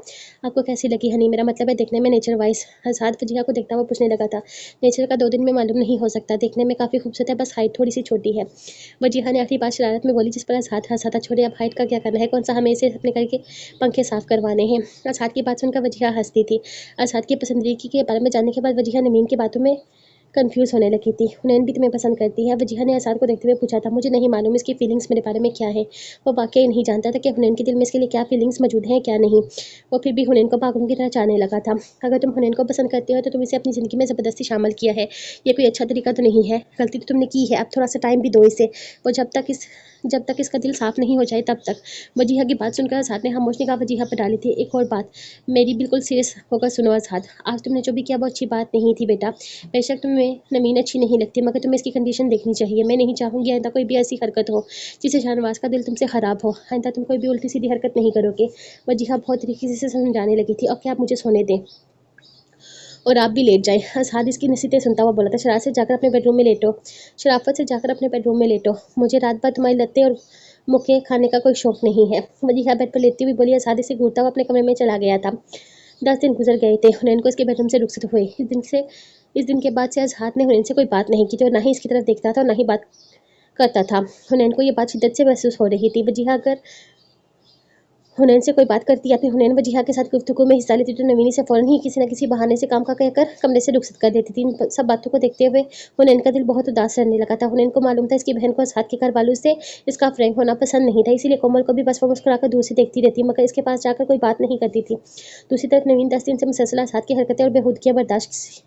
आपको कैसी लगी हनी? मेरा मतलब है देखने में, नेचर वाइज। असाद वजीहा को देखता हुआ पूछने लगा था। नेचर का 2 दिन में मालूम नहीं हो सकता, देखने में काफ़ी खूबसूरत है, बस हाइट थोड़ी सी छोटी है। वजीहा ने आखिरी बात शरारत में बोली, जिस पर असाद हंसा था। छोड़े अब हाइट का क्या करना है, कौन सा हमें इसे अपने घर के पंखे साफ करवाने हैं। असाद की बात सुनकर वजीहा हंसती थी। असाद की पसंदीदगी के बारे में जानने के बाद वजीहा नवीन की बातों में कंफ्यूज होने लगी थी। हुनैन भी तुम्हें पसंद करती है? वजीहा ने असाद को देखते हुए पूछा था। मुझे नहीं मालूम इसकी फीलिंग्स मेरे बारे में क्या है। वो वाकई नहीं जानता था कि हुनैन के दिल में इसके लिए क्या फीलिंग्स मौजूद हैं क्या नहीं। वो फिर भी हुनैन को पागलों की तरह चाहने लगा था। अगर तुम हुनैन को पसंद करते हो तो तुम इसे अपनी ज़िंदगी में ज़बरदस्ती शामिल किया है, ये कोई अच्छा तरीका तो नहीं है। गलती तो तुमने की है, अब थोड़ा सा टाइम भी दो इसे। वो जब तक इसका दिल साफ नहीं हो जाए तब तक। वजीहा की बात सुनकर असाद ने खामोश निगाह वजीहा पर डाली थी। एक और बात, मेरी बिल्कुल सीरियस होकर सुनो असाद, आज तुमने जो भी किया वो अच्छी बात नहीं थी बेटा। बेशक तुम्हें नवीन अच्छी नहीं लगती, मगर तुम्हें इसकी कंडीशन देखनी चाहिए। मैं नहीं चाहूँगी आइंदा कोई भी ऐसी हरकत हो जिससे शाहनवाज का दिल तुमसे ख़राब हो। आइंदा तुम कोई भी उल्टी सीधी हरकत नहीं करोगे। वजीहा बहुत तरीके से समझाने लगी थी। और क्या आप मुझे सोने दें और आप भी लेट जाएं। असाद इसकी नसीहतें सुनता हुआ बोला था, शरारत से जाकर अपने बेडरूम में लेटो, शराफत से जाकर अपने बेडरूम में लेटो। मुझे रात भर तुम्हारी लत्तें और मुक्के खाने का कोई शौक नहीं है। वजीहा बेड पर लेटती हुई बोली। असाद इसे घूरता हुआ अपने कमरे में चला गया था। 10 दिन गुजर गए थे। हुनैन को इसके बेडरूम से रुखसत हुए। इस दिन के बाद से अजहार ने हुनैन से कोई बात नहीं की थी, और ना ही इसकी तरफ देखता था और ना ही बात करता था। हुनैन को ये बात शिद्दत से महसूस हो रही थी। वजीहा अगर हुनैन से कोई बात करती या फिर हुनैन वजीहा के साथ गुफ्तगू में हिस्सा लेती तो नवीनी से फ़ौरन ही किसी न किसी बहाने से काम का कहकर कमरे से रुखसत कर देती थी। इन सब बातों को देखते हुए हुनैन का दिल बहुत उदास रहने लगा था। हुनैन को मालूम था इसकी बहन को असाद के घर वालों से इसका फ्रैंक होना पसंद नहीं था, इसीलिए कोमल को भी बस वो मुस्कुराकर दूर से देखती रहती, मगर इसके पास जाकर कोई बात नहीं करती थी। दूसरी तरफ नवीन 10 दिन से मुसलसल असाद की हरकतें और बेहूदगियाँ बर्दाश्त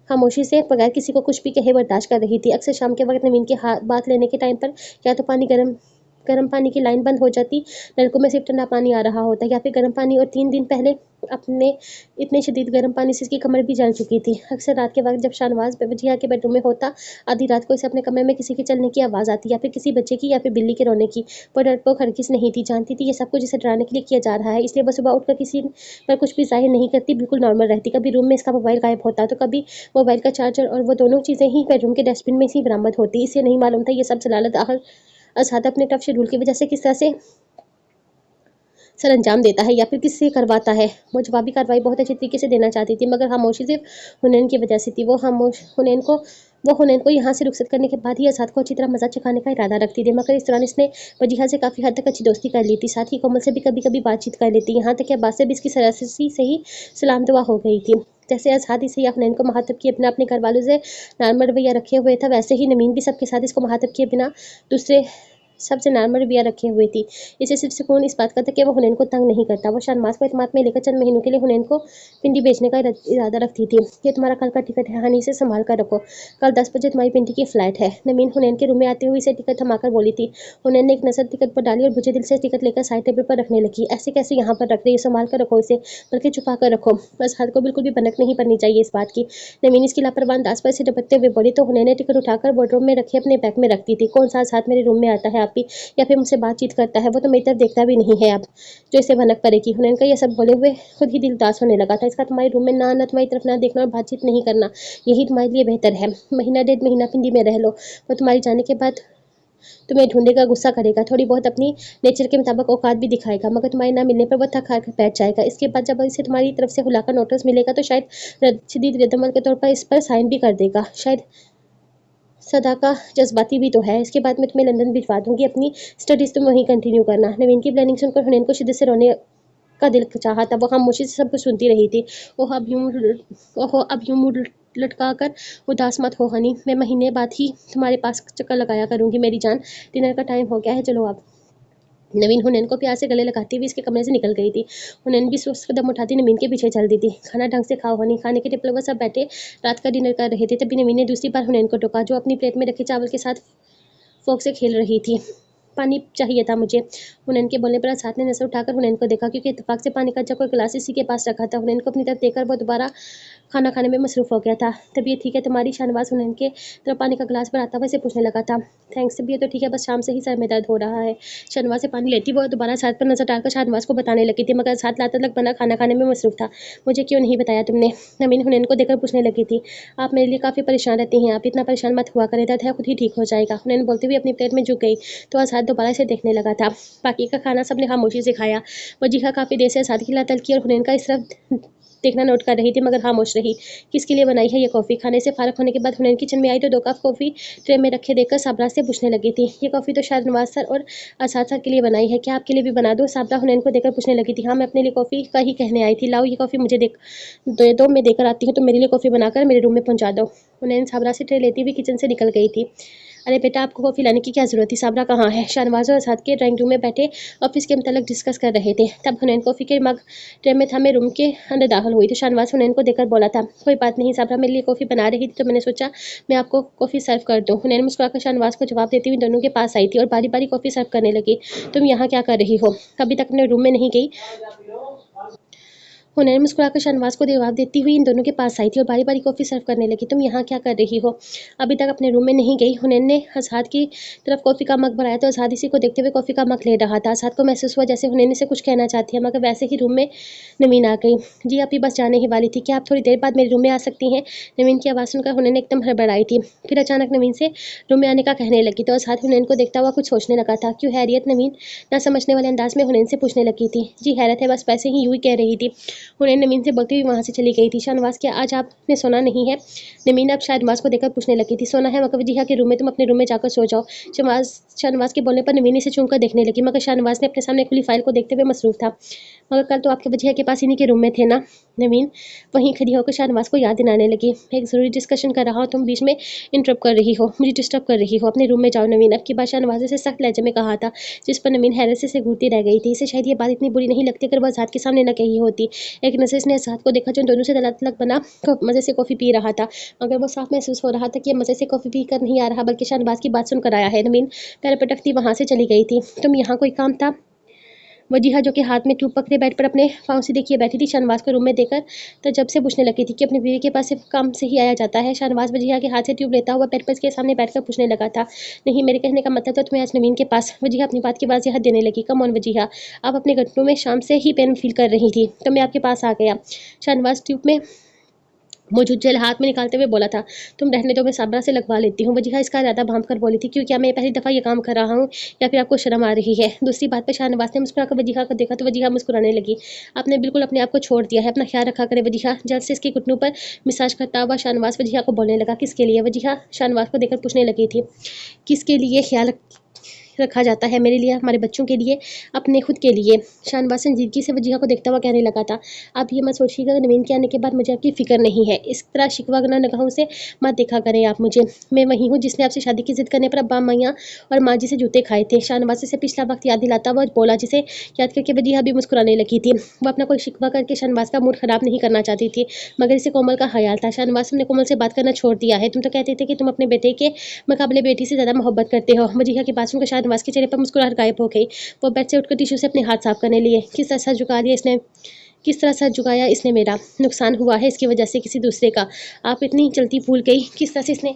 खामोशी से बगैर किसी को कुछ भी कहे बर्दाश्त कर रही थी। अक्सर शाम के वक्त नवीन की बात लेने के टाइम पर या तो गर्म पानी की लाइन बंद हो जाती, नलकों में सिर्फ ठंडा पानी आ रहा होता, या फिर गर्म पानी। और 3 दिन पहले अपने इतने शदीद गर्म पानी से इसकी कमर भी जल चुकी थी। अक्सर रात के वक्त जब शाहनवाज वजीहा के बेडरूम में होता, आधी रात को इसे अपने कमरे में किसी के चलने की आवाज़ आती, या फिर किसी बच्चे की या फिर बिल्ली के रोने की। वो डरपोक हरगिज़ नहीं थी, जानती थी ये सब कुछ इसे डराने के लिए किया जा रहा है, इसलिए वह सुबह उठकर किसी पर कुछ भी जाहिर नहीं करती, बिल्कुल नॉर्मल रहती। कभी रूम में इसका मोबाइल गायब होता तो कभी मोबाइल का चार्जर, और वो दोनों चीज़ें ही बेडरूम के डस्टबिन में ही बरामद होती। इसे नहीं मालूम था ये सब जलालत आखिर असाद अपने टफ शेड्यूल की वजह से किस तरह से सर अंजाम देता है या फिर किससे करवाता है। वो जवाबी कार्रवाई बहुत अच्छी तरीके से देना चाहती थी, मगर खामोशी सिर्फ हुनैन की वजह से थी। वो हुनैन को यहाँ से रुखसत करने के बाद ही आज़ाद को अच्छी तरह मजा चखाने का इरादा रखती थी, मगर इस दौरान इसने वजीहा से काफ़ी हद तक अच्छी दोस्ती कर ली थी। साथ ही कोमल से भी कभी कभी बातचीत कर लेती, यहाँ तक कि अब्बास से भी इसकी सरासरी से ही सलाम दुआ हो गई थी। जैसे आज़ाद इसे या हुनैन को महातब किए बिना अपने घर वालों से नॉर्मल रवैया रखे हुए था, वैसे ही नमीन भी सबके साथ इसको महातब किए बिना दूसरे सबसे नॉर्मल रवैया रखे हुए थी। इसे सिर्फ सुकून इस बात का था कि वो हुनैन को तंग नहीं करता। वो शानवाज को इत्मीनान में लेकर चंद महीनों के लिए हुनैन को पिंडी बेचने का इरादा रखती थी। ये तुम्हारा कल का टिकट है, हनी, से संभाल कर रखो, कल 10 बजे तुम्हारी पिंडी की फ्लाइट है। नमीन हुनैन के रूम में आते हुए इसे टिकट थमाकर बोली थी। हुनैन ने एक नजर टिकट पर डाली और बुझे दिल से टिकट लेकर साइड टेबल पर रखने लगी। ऐसे कैसे यहाँ पर रख रही है, संभाल कर रखो इसे, बल्कि छुपा कर रखो। बस हाथ को बिल्कुल भी भनक नहीं पड़नी चाहिए इस बात की। नमीन इसकी लापरवाह अंदाज पर इसे डपटते हुए बोली तो हुनैन ने टिकट उठाकर वार्डरोब में रखे अपने बैग में रखती थी। कौन सा साथ मेरे रूम में आता है आप भी, या फिर मुझसे बातचीत करता है, वो तो मेरी तरफ देखता भी नहीं है। अब जो इसे भनक पड़ेगी। हुनैन का यह सब बोले हुए खुद ही दिल उदास होने लगा था। इसका तुम्हारे रूम में ना आना, तुम्हारी तरफ ना देखना और बातचीत नहीं करना, यही तुम्हारे लिए बेहतर है। महीना 1.5 महीना पिंडी में रह लो, वो तुम्हारी जाने के बाद तुम्हें ढूंढेगा, गुस्सा करेगा, थोड़ी बहुत अपनी नेचर के मुताबिक औकात भी दिखाएगा, मगर तुम्हारे ना मिलने पर वह थक हार कर बैठ जाएगा। इसके बाद जब इसे तुम्हारी तरफ से हुलाका नोटिस मिलेगा तो शायद शदीद रद्दमल के तौर पर इस पर साइन भी कर देगा। शायद सदा का जज्बाती भी तो है। इसके बाद मैं तुम्हें लंदन भिजवा दूंगी, अपनी स्टडीज तुम वहीं कंटिन्यू करना। नवीन की प्लानिंग सुनकर हुनैन को शिद्दत से रोने का दिल चाहा था। वो खामोशी से सब कुछ सुनती रही थी। अब यूं मुंह लटका कर उदास मत हो हनी, मैं महीने बाद ही तुम्हारे पास चक्कर लगाया करूंगी मेरी जान। डिनर का टाइम हो गया है, चलो आप। नवीन हुनैन को प्यार से गले लगाती हुई इसके कमरे से निकल गई थी। हुनैन भी सुस्त कदम उठाती नवीन के पीछे चल दी थी। खाना ढंग से खाओ हनी। खाने के टेबल पर सब बैठे रात का डिनर कर रहे थे, तभी नवीन ने दूसरी बार हुनैन को टोका, जो अपनी प्लेट में रखे चावल के साथ फोक से खेल रही थी। पानी चाहिए था मुझे। हुनैन के बोलने पर साथ ने नजर उठाकर हुनैन को देखा, क्योंकि इत्तेफाक से पानी का जग और गिलास इसी के पास रखा था। हुनैन को अपनी तरफ देखकर वो दोबारा खाना खाने में मसरूफ हो गया था। तबीयत ठीक है तुम्हारी? शाहनवाज हुनैन के तरफ पानी का गिलास बढ़ाता हुआ इसे पूछने लगा था। थैंक्स, तबीयत तो ठीक है, बस शाम से ही सर में दर्द हो रहा है। शाहनवाज से पानी लेती वो दोबारा साथ पर नजर डालकर शाहनवाज को बताने लगी थी, मगर साथ लाता तक बना खाना खाने में मसरूफ था। मुझे क्यों नहीं बताया तुमने? नवीन हुनैन को देखकर पूछने लगी थी। आप मेरे लिए काफ़ी परेशान रहती हैं, आप इतना परेशान मत हुआ करें, दर्द है खुद ही ठीक हो जाएगा। हुनैन बोलते हुए अपनी प्लेट में झुक गई तो आज़ाद दोबारा से देखने लगा था। बाकी का खाना सबने खामोशी से खाया। वजीहा काफ़ी देर से आज़ाद की लातल की और हुनैन का इस तरफ देखना नोट कर रही थी, मगर खामोश रही। किसके लिए बनाई है ये कॉफ़ी? खाने से फारग होने के बाद हुनैन किचन में आई तो 2 कप कॉफ़ी ट्रे में रखे देखकर साबरा से पूछने लगी थी। ये कॉफ़ी तो शायद नवाज सर और आसाद सर के लिए बनाई है, क्या आपके लिए भी बना दूँ? साबरा हुनैन को देखकर पूछने लगी थी। हाँ, मैं अपने लिए कॉफ़ी का ही कहने आई थी। लाओ ये कॉफ़ी मुझे दे दो, मैं देकर आती हूँ, तो मेरे लिए कॉफ़ी बनाकर मेरे रूम में पहुँचा दो। हुनैन साबरा से ट्रे लेती हुई किचन से निकल गई थी। अरे बेटा, आपको कॉफ़ी लाने की क्या ज़रूरत थी? साबरा कहाँ है? शाहनवाज और आसाद के ड्राइंग रूम में बैठे ऑफिस के मतलब डिस्कस कर रहे थे। तब हुनैन कॉफ़ी के मग ट्रे में था मैं रूम के अंदर दाखिल हुई तो शाहनवाज हुनैन को देखकर बोला था, कोई बात नहीं साबरा मेरे लिए कॉफ़ी बना रही थी तो मैंने सोचा मैं आपको कॉफ़ी सर्व कर दूँ। हुनैन मुस्कुराकर शाहनवाज को जवाब देती हुई दोनों के पास आई थी और बारी बारी कॉफ़ी सर्व करने लगी। तुम यहाँ क्या कर रही हो? अभी तक अपने रूम में नहीं गई? हुनैन मुस्कुराकर शाहनवाज को जवाब देती हुई इन दोनों के पास आई थी और बारी बारी कॉफ़ी सर्व करने लगी। तुम यहाँ क्या कर रही हो? अभी तक अपने रूम में नहीं गई? हुनैन ने आज़ाद की तरफ कॉफ़ी का मग बढ़ाया तो आज़ाद इसी को देखते हुए कॉफ़ी का मग ले रहा था। आज़ाद को महसूस हुआ जैसे हुनैन से कुछ कहना चाहती है, मगर वैसे ही रूम में नवीन आ गई। जी अभी बस जाने ही वाली थी, क्या आप थोड़ी देर बाद मेरे रूम में आ सकती हैं? नवीन की आवाज़ सुनकर हुनैन एकदम हड़बड़ाई थी। फिर अचानक नवीन से रूम में आने का कहने लगी तो आज़ाद हुनैन को देखता हुआ कुछ सोचने लगा था। क्यों हैरियत? नवीन ना समझने वाले अंदाज में हुनैन से पूछने लगी थी। जी हैरत है, बस वैसे ही यूं ही कह रही थी। हुनैन नवीन से बोलती हुई वहाँ से चली गई थी। शाहनवाज, क्या आज आपने सोना नहीं है? नवीन अब शाहनवाज को देखकर पूछने लगी थी। सोना है मगर वजीहा के रूम में, तुम अपने रूम में जाकर सो जाओ। शाहनवाज के बोलने पर नवीन इसे चूमकर देखने लगी, मगर शाहनवाज ने अपने सामने खुली फाइल को देखते हुए मसरूफ था। मगर कल तो आपके वजीहा के पास इन्हीं के रूम में थे ना? नवीन वहीं खड़ी होकर शाहनवाज को याद दिलाने लगी। मैं एक ज़रूरी डिस्कशन कर रहा हूँ, तुम बीच में इंटरप्ट कर रही हो, मुझे डिस्टर्ब कर रही हो। अपने रूम में जाओ। नवीन अब की बात शाहनवाज से सख्त लहजे में कहा था, जिस पर नवीन हैरत से घूरती रह गई थी। इसे शायद ये बात इतनी बुरी नहीं लगती अगर वह आज़ाद के सामने न कही होती। एक नज़र इसने आज़ाद को देखा जो दोनों से तलक बना मज़े से कॉफ़ी पी रहा था, मगर वो साफ महसूस हो रहा था कि ये मज़े से कॉफ़ी पी कर नहीं आ रहा बल्कि शाहनवाज की बात सुनकर आया है। नवीन पैर पटकती वहाँ से चली गई थी। तुम यहाँ कोई काम था? वजीहा जो कि हाथ में ट्यूब पकड़े बेड पर अपने पाँव सीधे किए बैठी थी शाहनवाज को रूम में देकर तो जब से पूछने लगी थी कि अपनी बीवी के पास सिर्फ काम से ही आया जाता है। शाहनवाज वजीहा के हाथ से ट्यूब लेता हुआ बेड पर इसके सामने बैठकर पूछने लगा था। नहीं, मेरे कहने का मतलब तो तुम्हें आज नवीन के पास। वजीहा अपनी बात की वजाहत देने लगी। कम ऑन वजीहा, आप अपने घुटनों में शाम से ही पेन फील कर रही थी तो मैं आपके पास आ गया। शाहनवाज ट्यूब में मौजूद जेल हाथ में निकालते हुए बोला था, तुम रहने दो, मैं साबरा से लगवा लेती हूँ। वजीहा इसका इरादा भांप कर बोली थी, क्यों क्या मैं पहली दफ़ा ये काम कर रहा हूँ या फिर आपको शर्म आ रही है? दूसरी बात पर शाहनवाज ने मुस्कुराकर वजीहा को देखा तो वजीहा मुस्कुराने लगी। आपने बिल्कुल अपने आप को छोड़ दिया है, अपना ख्याल रखा करे वजीहा। जल्द से इसके घुटनों पर मिसाज करता हुआ शाहनवाज वजीहा को बोलने लगा, किसके लिए? वजीहा शाहनवाज को देखकर पूछने लगी थी, किसके लिए ख्याल रखा जाता है? मेरे लिए, हमारे बच्चों के लिए, अपने खुद के लिए। शाहनवाज संजीदगी से वजीहा को देखता हुआ कहने लगा था, आप ये मत सोचिएगा नवीन के आने के बाद मुझे आपकी फिक्र नहीं है। इस तरह शिकवा गना निगाहों से मत देखा करें आप मुझे। मैं वही हूँ जिसने आपसे शादी की जिद करने पर अब्बा मैया और माँ जी से जूते खाए थे। शाहनवाज से पिछला वक्त याद दिलाता हुआ बोला, जिसे याद करके वजीहा भी मुस्कुराने लगी थी। वो अपना कोई शिकवा करके शाहनवाज का मूड खराब नहीं करना चाहती थी, मगर इसे कोमल का ख्याल था। शाहनवाज ने कोमल से बात करना छोड़ दिया है। तुम तो कहते थे कि तुम अपने बेटे के मुकाबले बेटी से ज़्यादा मोहब्बत करते हो। वजीहा की बात सुनकर शाहनवाज के चेहरे पर मुस्कुराहट गायब हो गई। वो बेड से उठकर टिश्यू से अपने हाथ साफ करने लिए। किस तरह सर झुकाया इसने मेरा? नुकसान हुआ है इसकी वजह से किसी दूसरे का? आप इतनी जल्दी भूल गई? किस तरह से इसने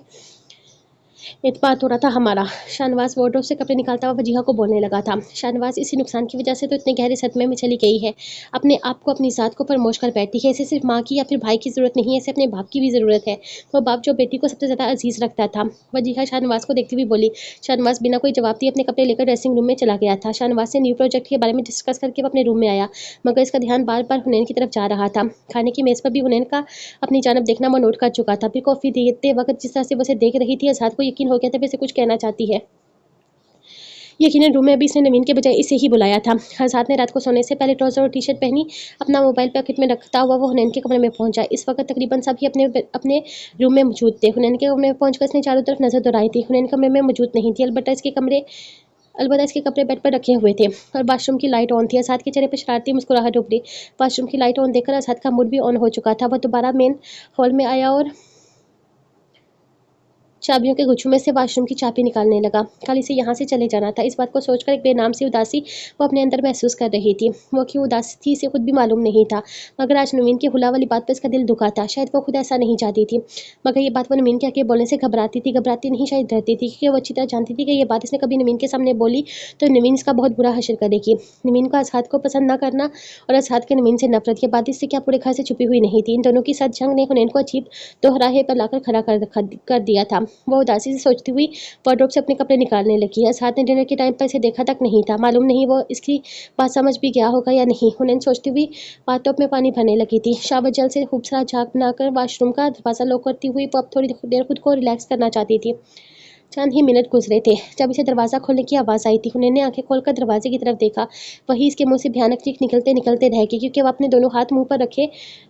इतबार तोड़ा था हमारा? शाहनवाज वार्डरोब से कपड़े निकालता हुआ वजीहा को बोलने लगा था। शाहनवाज इसी नुकसान की वजह से तो इतने गहरे सदमे में चली गई है। अपने आप को, अपनी ज़ात को फरमोश कर बैठी है। इसे सिर्फ माँ की या फिर भाई की ज़रूरत नहीं है, इसे अपने बाप की भी ज़रूरत है। वो बाप जो बेटी को सबसे ज़्यादा अजीज़ रखता था। वजीहा शाहनवाज को देखती हुई बोली। शाहनवाज बिना कोई जवाब दिए अपने कपड़े लेकर ड्रेसिंग रूम में चला गया था। शाहनवाज से न्यू प्रोजेक्ट के बारे में डिस्कस करके वो अपने रूम में आया, मगर इसका ध्यान बार बार हुनैन की तरफ जा रहा था। खाने की मेज़ पर भी हुनैन का अपनी जानब देखना वो नोट कर चुका था। फिर कॉफ़ी देते वक्त जिस तरह से वो उसे देख रही थी, आज़ाद को यकीन हो गया था वैसे कुछ कहना चाहती है। यकीनन रूम में अभी इसने नवीन के बजाय इसे ही बुलाया था। आज़ाद ने रात को सोने से पहले ट्राउज़र और टी शर्ट पहनी, अपना मोबाइल पॉकेट में रखता हुआ वो हुनैन के कमरे में पहुंचा। इस वक्त तकरीबन सभी अपने अपने रूम में मौजूद थे। हुनैन के कमरे में पहुंचकर इसने चारों तरफ नजर दौड़ाई थी। हुनैन कमरे में मौजूद नहीं थी, अलबत्ता इसके कपड़े बेड पर रखे हुए थे और वाशरूम की लाइट ऑन थी। आज़ाद के चेहरे पर शरारती मुस्कुराहट उभरी। वाशरूम की लाइट ऑन देखकर आज़ाद का मूड भी ऑन हो चुका था। वह दोबारा मेन हॉल में आया और चाबियों के गुच्छों में से वाशरूम की चाबी निकालने लगा। कल इसे यहाँ से चले जाना था। इस बात को सोचकर एक बेनाम सी उदासी वो अपने अंदर महसूस कर रही थी। वो क्यों उदासी थी इसे खुद भी मालूम नहीं था, मगर आज नवीन की हुला वाली बात पर इसका दिल दुखा था। शायद वो खुद ऐसा नहीं चाहती थी, मगर ये बात वो नवीन के आगे बोलने से घबराती नहीं, शायद डरती थी, क्योंकि वो अच्छी तरह जानती थी कि ये बात इसने कभी नवीन के सामने बोली तो नवीन इसका बहुत बुरा हशर करेगी। नवीन को आज़ाद को पसंद न करना और आज़ाद के नवीन से नफरत, ये बात इससे क्या पूरे घर से छुपी हुई नहीं थी। इन दोनों की साथ जंग ने हुनैन को अजीब दोहराहे पर लाकर खड़ा कर दिया था। वो उदासी से सोचती हुई वार्डरोब से अपने कपड़े निकालने लगी। आज़ाद ने डिनर के टाइम पर इसे देखा तक नहीं था। मालूम नहीं वो इसकी बात समझ भी गया होगा या नहीं। हुनैन सोचती हुई बाथटब में पानी भरने लगी थी। शावर जल से खूब सारा झाग बनाकर वाशरूम का दरवाज़ा लॉक करती हुई वो अब थोड़ी देर खुद को रिलैक्स करना चाहती थी। चंद ही मिनट गुजरे थे जब इसे दरवाज़ा खोलने की आवाज़ आई थी। हुनैन ने आंखें खोलकर दरवाजे की तरफ देखा। वही इसके मुंह से भयानक चीख निकलते निकलते रह गई, क्योंकि वह अपने दोनों हाथ मुंह पर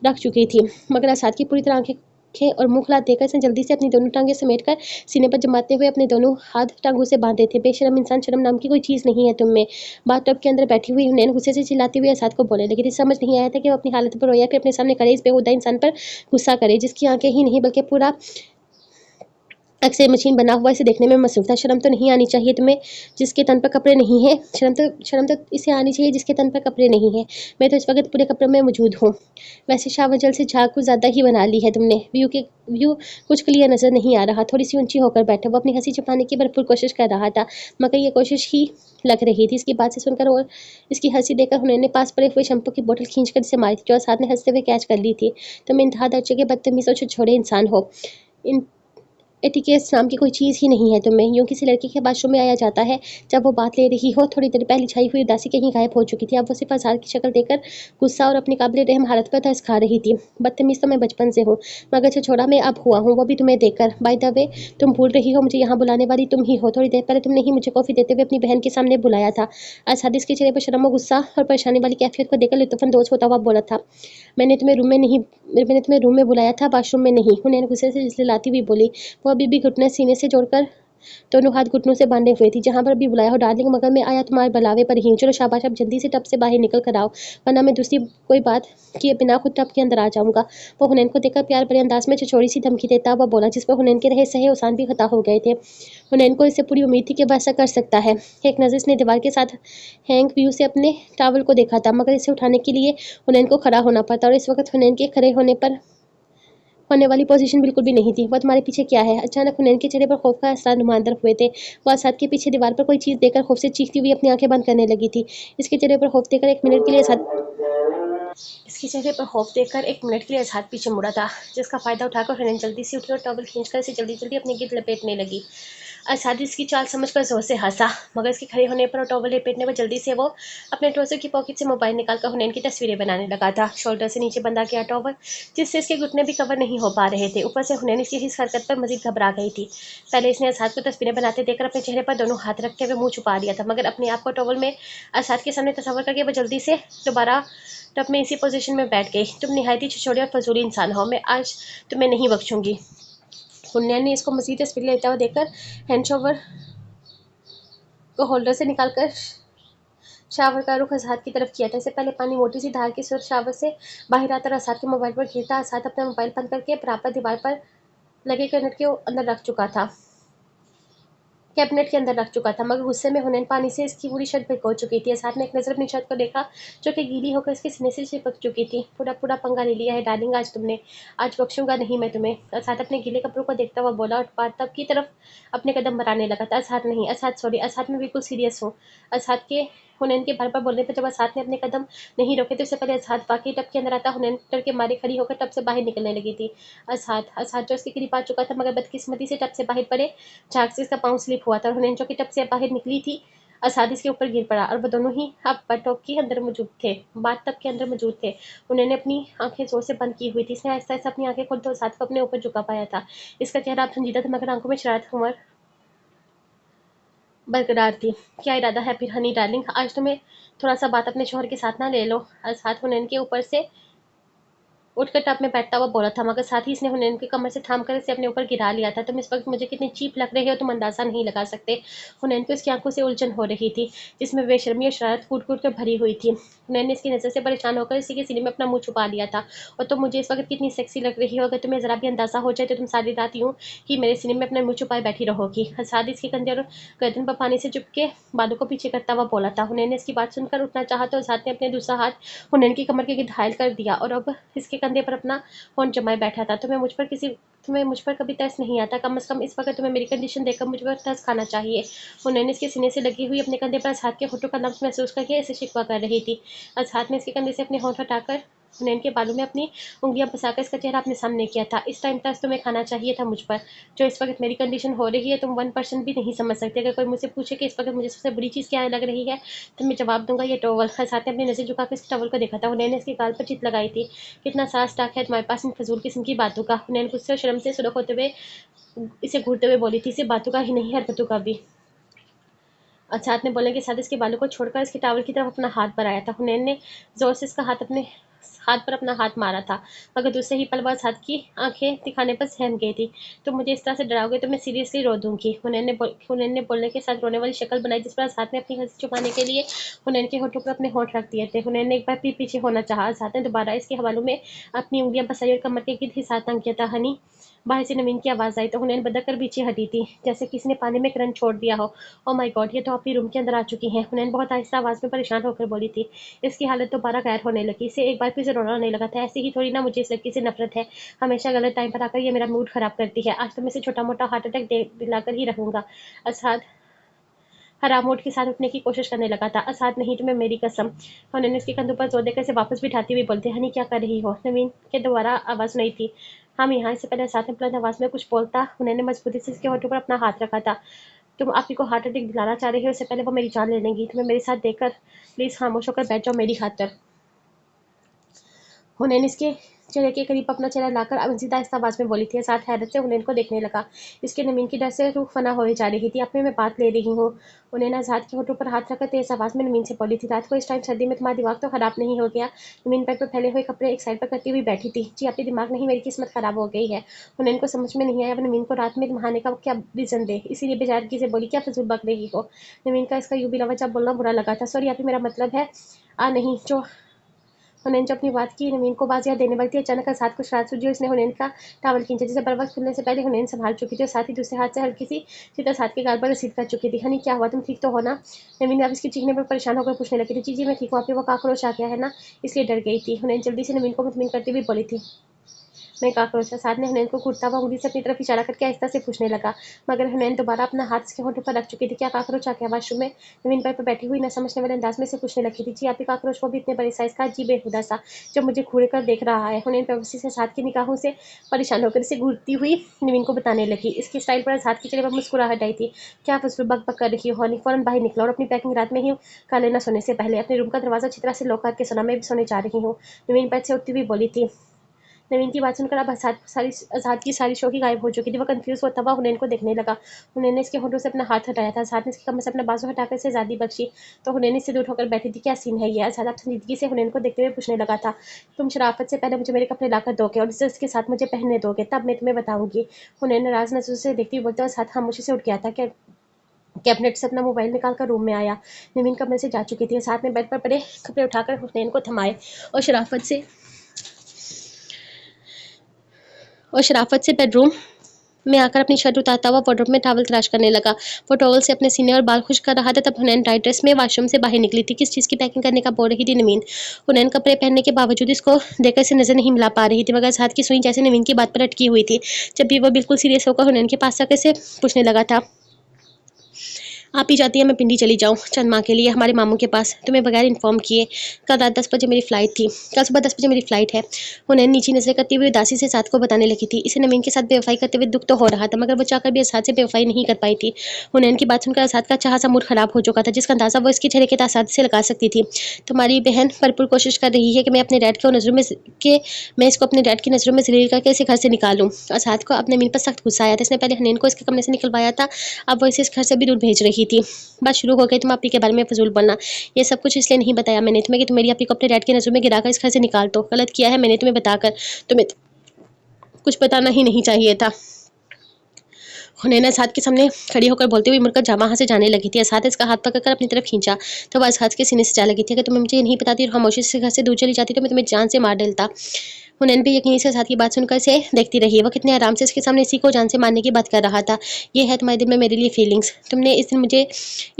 रख चुकी थी। मगर आज़ाद की पूरी तरह आंखें और मुंह खुला देकर इसने जल्दी से अपनी दोनों टांगें समेटकर सीने पर जमाते हुए अपने दोनों हाथ टांगों से बांधे थे। बेशरम इंसान, शर्म नाम की कोई चीज़ नहीं है तुम में। बाथटब के अंदर बैठी हुई हुनैन गुस्से से चिल्लाती हुई आज़ाद को बोलने लगी थी। समझ नहीं आया था कि वो अपनी हालत पर रोया, फिर अपने सामने खड़े इस बेहुदा इंसान पर गुस्सा करे, जिसकी आंखें ही नहीं बल्कि पूरा अक्सर मशीन बना हुआ इसे देखने में मसरूफ था। शर्म तो नहीं आनी चाहिए तुम्हें जिसके तन पर कपड़े नहीं हैं? शर्म तो इसे आनी चाहिए जिसके तन पर कपड़े नहीं हैं। मैं तो इस वक्त पूरे कपड़ों में मौजूद हूँ। वैसे शावर जल से झाग कुछ ज़्यादा ही बना ली है तुमने। व्यू कुछ क्लियर नज़र नहीं आ रहा। थोड़ी सी ऊंची होकर बैठा। वो अपनी हंसी छुपाने की भरपूर कोशिश कर रहा था, मगर ये कोशिश ही लग रही थी। इसकी बात से सुनकर और इसकी हंसी देखकर हुनैन ने पास पड़े हुए शैम्पू की बोतल खींचकर इसे मारी थी, जो साथ ने हंसते हुए कैच कर ली थी। तुम इंतहा दर्जे के बदतमीज और छोड़े इंसान हो। इन एटिकेट्स नाम की कोई चीज़ ही नहीं है तुम्हें। यूं किसी लड़की के वाशरूम में आया जाता है जब वो बात ले रही हो। थोड़ी देर पहले छाई हुई उदासी कहीं गायब हो चुकी थी। अब वो सिर्फ आज़ाद की शक्ल देखकर गुस्सा और अपनी काबिल रहम हालत पर तरस खा रही थी। बदतमीज तो मैं बचपन से हूँ, मगर छोड़ा मैं अब हुआ हूँ, वो भी तुम्हें देखकर। बाय द वे, तुम भूल रही हो मुझे यहाँ बुलाने वाली तुम ही हो। थोड़ी देर पहले तुमने ही मुझे कॉफ़ी देते हुए अपनी बहन के सामने बुलाया था। आज़ाद इसके चेहरे पर शर्म और गुस्सा और परेशानी वाली कैफियत को देखकर लुत्फ़अंदोज़ होता हुआ बोला था, मैंने तुम्हें रूम में बुलाया था, वाशरूम में नहीं। हुनैन गुस्से से झिललाती हुई बोली। वो अभी भी घुटने सीने से जोड़कर दोनों हाथ घुटनों से बांधे हुए थी। जहां पर भी बुलाया हो डार्लिंग, मगर मैं आया तुम्हारे बुलावे पर ही। चलो शाबाश, अब जल्दी से टब से बाहर निकल कर आओ, वरना मैं दूसरी कोई बात किए बिना खुद टब के अंदर आ जाऊंगा। वो हुनैन को देखकर प्यार भरे अंदाज में छोटी सी धमकी देता हुआ बोला, जिस पर हुनैन के रहे सहे उसान भी खता हो गए थे। हुनैन को इससे पूरी उम्मीद थी कि वह ऐसा कर सकता है। एक नज़र इसने दीवार के साथ हैंग व्यू से अपने टावल को देखा था, मगर इसे उठाने के लिए हुनैन को खड़ा होना पड़ता, और इस वक्त हुनैन के खड़े होने वाली पोजीशन बिल्कुल भी नहीं थी। वह तुम्हारे पीछे क्या है? अचानक हुनैन के चेहरे पर खौफ का असरार नुमायाँ हुए थे। वह साथ के पीछे दीवार पर कोई चीज़ देखकर खौफ से चीखती हुई अपनी आंखें बंद करने लगी थी। इसके चेहरे पर खौफ देखकर एक मिनट के लिए इसके चेहरे पर खौफ देखकर एक मिनट के लिए असाद पीछे मुड़ा था, जिसका फायदा उठाकर हुनैन जल्दी से उठी और टॉवल खींचकर इसे जल्दी जल्दी अपनी गिद्ध लपेटने लगी। असाद इसकी चाल समझकर जोर से हंसा, मगर इसके खड़े होने पर और टॉवल लपेटने पर जल्दी से वो अपने ट्राउजर की पॉकेट से मोबाइल निकालकर हुनैन की तस्वीरें बनाने लगा था। शोल्डर से नीचे बंधा गया टॉवल, जिससे इसके घुटने भी कवर नहीं हो पा रहे थे। ऊपर से हुनैन इसकी इस हरकत पर मजीद घबरा गई थी। पहले इसने असाद को तस्वीरें बनाते देखकर अपने चेहरे पर दोनों हाथ रखते हुए मुंह छुपा लिया था, मगर अपने आप को टॉवल में असाद के सामने तस्वर करके वो जल्दी से दोबारा टब में इसी पोजीशन में बैठ गई। तुम निहायती छिछोरे और फजूली इंसान हो, मैं आज तुम्हें नहीं बख्शूंगी। हुनैन ने इसको मजीद तस्वीर लेता हुआ देखकर हैंड शॉवर को होल्डर से निकालकर शावर का रुख असाद की तरफ किया था। इससे पहले पानी मोटी सी धार की सूरत शावर से बाहर आता और असाद के मोबाइल पर गिरता। असाद अपना मोबाइल बंद करके बराबर दीवार पर लगे कैबिनेट के अंदर रख चुका था, मगर गुस्से में हुनैन पानी से इसकी पूरी छत भिगो चुकी थी। असाद ने एक नज़र अपनी छत को देखा, जो कि गीली होकर इसके सीने से चिपक चुकी थी। पूरा पूरा पंगा ले लिया है डार्लिंग आज तुमने, आज बख्शूंगा नहीं मैं तुम्हें। असाद अपने गीले कपड़ों को देखता हुआ बोला और बात तब की तरफ अपने कदम बढ़ाने लगा था। असाद नहीं, असाद सॉरी, असाद मैं बिल्कुल सीरियस हूँ। असाद के हुनैन के बार बार बोलने पर जब असाद ने अपने कदम नहीं रोके तो इससे पहले असाद वाकई टब के अंदर आता हुनैन डर के मारे खड़ी होकर टब से बाहर निकलने लगी थी। असाद असाद जो उसके करीब आ चुका था, मगर बदकिस्मती से टब से बाहर पड़े झाग से इसका पाँव स्लिप हुआ था और हुनैन जो कि टब से बाहर निकली थी, असाद इसके ऊपर गिर पड़ा और वो दोनों ही अब बटोक के अंदर मौजूद थे, बाथ टब के अंदर मौजूद थे। उन्होंने अपनी आंखें जोर से बंद की हुई थी। इसने आहिस्ता आहिस्ता अपनी आंखें खोलते असाद को अपने ऊपर झुका पाया था। इसका चेहरा अब संजीदा था, मगर आंखों में शरारत उमर बरकरार थी। क्या इरादा है फिर हनी डार्लिंग, आज तुम्हें थोड़ा सा बात अपने शोहर के साथ ना ले लो। असाद हुनैन के ऊपर से उठकर टब में बैठता हुआ बोला था, मगर साथ ही इसने हुनैन की कमर से थाम कर इसे अपने ऊपर गिरा लिया था। तुम इस वक्त मुझे कितनी चीप लग रही हो तुम अंदाजा नहीं लगा सकते। हुनैन को इसकी आंखों से उलझन हो रही थी, जिसमें बेशर्मी और शरारत कूट कूट कर भरी हुई थी। हुनैन ने इसकी नज़र से परेशान होकर इसी के सीने में अपना मुंह छुपा लिया था। और तुम मुझे इस वक्त कितनी सेक्सी लग रही हो, अगर तुम्हें जरा भी अंदाजा हो जाए तो तुम सारी रात यूं ही मेरे सीने में अपना मुंह छुपाए बैठी रहोगी। साथ इसके कंधे और गर्दन पर पानी से चुपके बालों को पीछे करता हुआ बोला था। हुनैन ने इसकी बात सुनकर उठना चाहा तो साथ ने अपने दूसरा हाथ हुनैन की कमर के गिर्द घायल कर दिया और अब इसके कंधे पर अपना फ़ोन जमाए बैठा था। तुम्हें मुझ पर कभी तरस नहीं आता, कम से कम इस वक्त तुम्हें मेरी कंडीशन देखकर मुझ पर तरस खाना चाहिए। उन्होंने इसके सीने से लगी हुई अपने कंधे पर हाथ के होठों का लम्स महसूस करके इसे शिकवा कर रही थी। हाथ में इसके कंधे से अपने होठ हटाकर हुनैन के बालों में अपनी उंगलियां फंसाकर इसका चेहरा अपने सामने किया था। इस टाइम तक तुम्हें खाना चाहिए था मुझ पर, जो इस वक्त मेरी कंडीशन हो रही है तुम 1% भी नहीं समझ सकते। अगर कोई मुझसे पूछे कि इस वक्त मुझे सबसे बुरी चीज़ क्या लग रही है तो मैं जवाब दूंगा ये टॉवल। साथ ने अपनी नज़र झुकाकर इस टॉवल को देखा था। हुनैन ने इसके गाल पर चित लगाई थी। कितना सास टाक है तुम्हारे पास इन फजूल किस्म की बातों का। हुनैन गुस्से और शर्म से सुलग होते हुए इसे घूरते हुए बोली थी, इसे बातों का ही नहीं हरकतों का भी। अचात ने बोलने के साथ इसके बालों को छोड़कर इसके टावल की तरफ अपना हाथ बढ़ाया था। हुनैन ने जोर से इसका हाथ पर अपना हाथ मारा था, मगर दूसरे ही पल बाद हाथ की आंखें दिखाने पर सहम गई थी। तुम मुझे इस तरह से डराओगे तो मैं सीरियसली रो दूंगी। हुनैन ने बोलने के साथ रोने वाली शक्ल बनाई, जिस पर हाथ ने अपनी हंसी छुपाने के लिए हुनैन के होठों पर अपने होठ रख दिए थे। हुनैन ने एक बार फिर पीछे होना चाहा। हाथ ने दोबारा इसके हवालों में अपनी उंगलियां बसाई और कमर के गिर्द हिसाब तंग किया था। हनी, बाहर से नवीन की आवाज़ आई तो हुनैन बदक कर पीछे हटी थी, जैसे किसी ने पानी में करंट छोड़ दिया हो। ओह माय गॉड, ये तो अपनी रूम के अंदर आ चुकी हैं। हुनैन बहुत आहिस्ता आवाज़ में परेशान होकर बोली थी। इसकी हालत दोबारा गैर होने लगी। इसे एक बार फिर से रोना आने लगा था। ऐसे ही थोड़ी ना मुझे इस लड़की से नफरत है, हमेशा गलत टाइम पर आकर ये मेरा मूड खराब करती है। आज तो मैं इसे छोटा मोटा हार्ट अटैक दिलाकर ही रहूंगा। असाद हराम मोड के साथ उठने की कोशिश करने लगा था। असाद नहीं, तुम्हें मेरी कसम। उन्होंने उसके कंधों पर जोर देकर इसे वापस बिठाती हुई बोलते, हनी क्या कर रही हो। नवीन के दोबारा आवाज़ नहीं थी। हम यहाँ इससे पहले साथ में बुलंद आवाज़ में कुछ बोलता। उन्होंने मजबूती से इसके होठों पर अपना हाथ रखा था। तुम आप ही को हार्ट अटैक दिलाना चाह रही हो, इससे पहले वो मेरी जान ले लेंगी। तुम्हें मेरे साथ देखकर प्लीज़ खामोश होकर बैठ जाओ मेरी खातर। हुनैन इसके चेहरे के करीब अपना चेहरा लाकर अवंसिता आहिस्ता आवाज़ में बोली थी। साथ हैरत से हुनैन को देखने लगा। इसके नमीन की डर से रूह फना हो जा रही थी। अब मैं बात ले रही हूँ। हुनैन आज़ाद के होठों पर हाथ रखकर तेज आवाज़ में नमीन से बोली थी, रात को इस टाइम सर्दी में तुम्हारा दिमाग तो ख़राब नहीं हो गया। नमीन बेड पर फैले हुए कपड़े एक साइड पर करती हुई बैठी थी। जी आपकी दिमाग नहीं, मेरी किस्मत ख़राब हो गई है। हुनैन को समझ में नहीं आया वो नमीन को रात में नहाने का क्या रीज़न दे, इसीलिए बेजारगी से बोली, क्या फजूल बक रही हो। नमीन का इसका यूं भी लवजह बोलना बुरा लगा था। सॉरी आप ही, मेरा मतलब है नहीं जो हुनैन जो अपनी बात की नवीन को बाजियाँ देने वाली थी, अचानक साथ को शरारत सूझी और उसने हुनैन का टावल खींचा, जिसे बर वक्त खुलने से पहले हुनैन संभाल चुकी थी और साथ ही दूसरे हाथ से हल्की सी सीधा साथ के गाल पर रसीद कर चुकी थी। हनी क्या हुआ, तुम ठीक तो हो ना। नवीन अब इसकी चीखने पर परेशान होकर पूछने लगी थी। जी मैं ठीक हूँ, आपकी वो काकरोच आ गया है ना, इसलिए डर गई थी। हुनैन जल्दी से नवीन को मुतमिन करती हुई बोली थी। मैं काक्रोच था। साथ में हुनैन को घूरता हुआ उंगली से अपनी तरफ इशारा करके आहिस्ता से पूछने लगा, मगर हुनैन दोबारा अपना हाथ उसके होठों पर रख चुकी थी। क्या काक्रोच आ गया वाशरूम में? नवीन बेड पर बैठी हुई न समझने वाले अंदाज में से पूछने लगी थी। जी आप ही काक्रोच, वो भी इतने बड़े साइज का, अजीब बेहुदा सा, जो मुझे घूर कर देख रहा है। हुनैन बेबसी से साथ की निगाहों से परेशान होकर इसे घूरती हुई नवीन को बताने लगी। इसकी स्टाइल पर आजाद की चेहरे पर मुस्कुराहट आई थी। क्या फजूल बक बक कर रही हो हनी? फौरन बाहर निकला और अपनी पैकिंग रात में ही कर लेना सोने से पहले। अपने रूम का दरवाजा अच्छी तरह से लॉक करके सोना, मैं भी सोने जा रही हूँ, नवीन बेड से उठती हुई बोली थी। नवीन की बात सुनकर अब आजाद की सारी शौकी गायब हो चुकी थी। वह कंफ्यूज होता हुआ हुनैन को देखने लगा। हुनैन ने इसके होठों से अपना हाथ हटाया था। आजाद ने इसके कमर से अपना बाजू हटाकर इसे आजादी बख्शी तो हुनैन इससे दूर होकर बैठी थी। क्या सीन है ये? आजाद अब संजीदगी से हुनैन को देखते हुए पूछने लगा था। तुम शराफत से पहले मुझे मेरे कपड़े लाकर दोगे और इसे उसके साथ मुझे पहनने दोगे, तब मैं तुम्हें बताऊंगी। हुनैन नाराज नजरों से देखती हुई बोलते हुए साथ खामोशी से उठ गया था। कैबिनेट से अपना मोबाइल निकालकर रूम में आया। नवीन कमरे से जा चुकी थी। साथ में बेड पर पड़े कपड़े उठाकर हुसैन को थमाए और शराफत से बेडरूम में आकर अपनी शर्ट उतारता हुआ वार्डरोब में टॉवल तलाश करने लगा। वो टॉवल से अपने सीने और बाल खुश कर रहा था, तब हुनैन टाइट ड्रेस में वाशरूम से बाहर निकली थी। किस चीज़ की पैकिंग करने का बोल रही थी नवीन? हुनैन कपड़े पहनने के बावजूद इसको देखकर इसे नजर नहीं मिला पा रही थी, मगर हाथ की सुई जैसे नवीन की बात पर अटकी हुई थी। जब भी वो बिल्कुल सीरियस होकर हुनैन के पास आकर से पूछने लगा था, आप ही चाहती है मैं पिंडी चली जाऊँ चंद माह के लिए हमारे मामू के पास, तुम्हें बगैर इन्फॉर्म किए? कल रात 10 बजे मेरी फ़्लाइट थी, कल सुबह 10 बजे मेरी फ़्लाइट है। हुनैन नीची नजरें करती हुई उदासी से साथ को बताने लगी थी। इसे नवीन के साथ बेवफाई करते हुए दुख तो हो रहा था, मगर वो चाहकर भी आसाद से बेवफाई नहीं कर पाई थी। हुनैन की बात सुनकर आसाद का चाह सा मूड खराब हो चुका था, जिसका अंदाजा वो इसके चेहरे के तासाद से लगा सकती थी। तुम्हारी बहन भरपूर कोशिश कर रही है कि मैं अपने डैड को नज़रों में के मैं इसको अपने डैड की नज़रों में जलील करके इसे घर से निकालूँ। आसाद को अब नवीन पर सख्त गुस्सा आया था। इसने पहले हुनैन को इसके कमरे से निकलवाया था, अब वो इसे इस घर से भी दूर भेज रही थी। बस शुरू हो गई तुम आपी के बारे में फजूल बोलना। ये सब कुछ इसलिए नहीं बताया मैंने तुम्हें कि तुम मेरी आपी को अपने डैड की नज़रों में गिराकर इस घर से निकाल दो। गलत किया है मैंने तुम्हें बताकर, तुम्हें कुछ बताना ही नहीं चाहिए था। हुनैन असाद के सामने खड़ी होकर बोलते हुए मुड़कर जामा वहाँ से जाने लगी थी। असाद इसका हाथ पकड़कर अपनी तरफ खींचा तो वह असाद के सीने से जा लगी थी। अगर तुम्हें मुझे नहीं बताती और खामोशी से घर से दूर चली जाती तो मैं तुम्हें जान से मार डालता। हुनैन भी यकीनी से असाद की बात सुनकर इसे देखती रही। वह कितने आराम से इसके सामने इसी को जान से मारने की बात कर रहा था। ये है तुम्हारे दिल में मेरे लिए फीलिंग्स। तुमने इस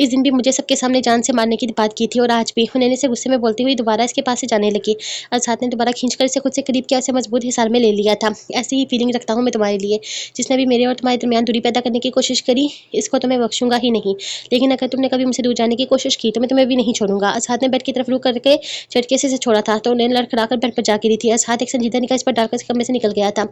दिन भी मुझे सबके सामने जान से मारने की बात की थी और आज भी। हुनैन इसे गुस्से में बोलती हुई दोबारा इसके पास से जाने लगी। असाद ने दोबारा खींचकर इसे खुद से करीब किया, इसे मजबूत हिसार में ले लिया था। ऐसी ही फीलिंग रखता हूँ मैं तुम्हारे लिए। जिसने भी मेरे और तुम्हारे दरमियान दूरी पैदा करने की कोशिश करी, इसको तो मैं बख्शूंगा ही नहीं। लेकिन अगर तुमने कभी मुझसे दूर जाने की कोशिश की तो मैं तुम्हें भी नहीं छोड़ूंगा। असाद ने बेड की तरफ रुक करके झटके से छोड़ा था तो हुनैन लड़खड़ाकर बेड पर जा गिरी थी। असाद एक संजीदा निगाह इस पर डालकर कमरे से निकल गया था।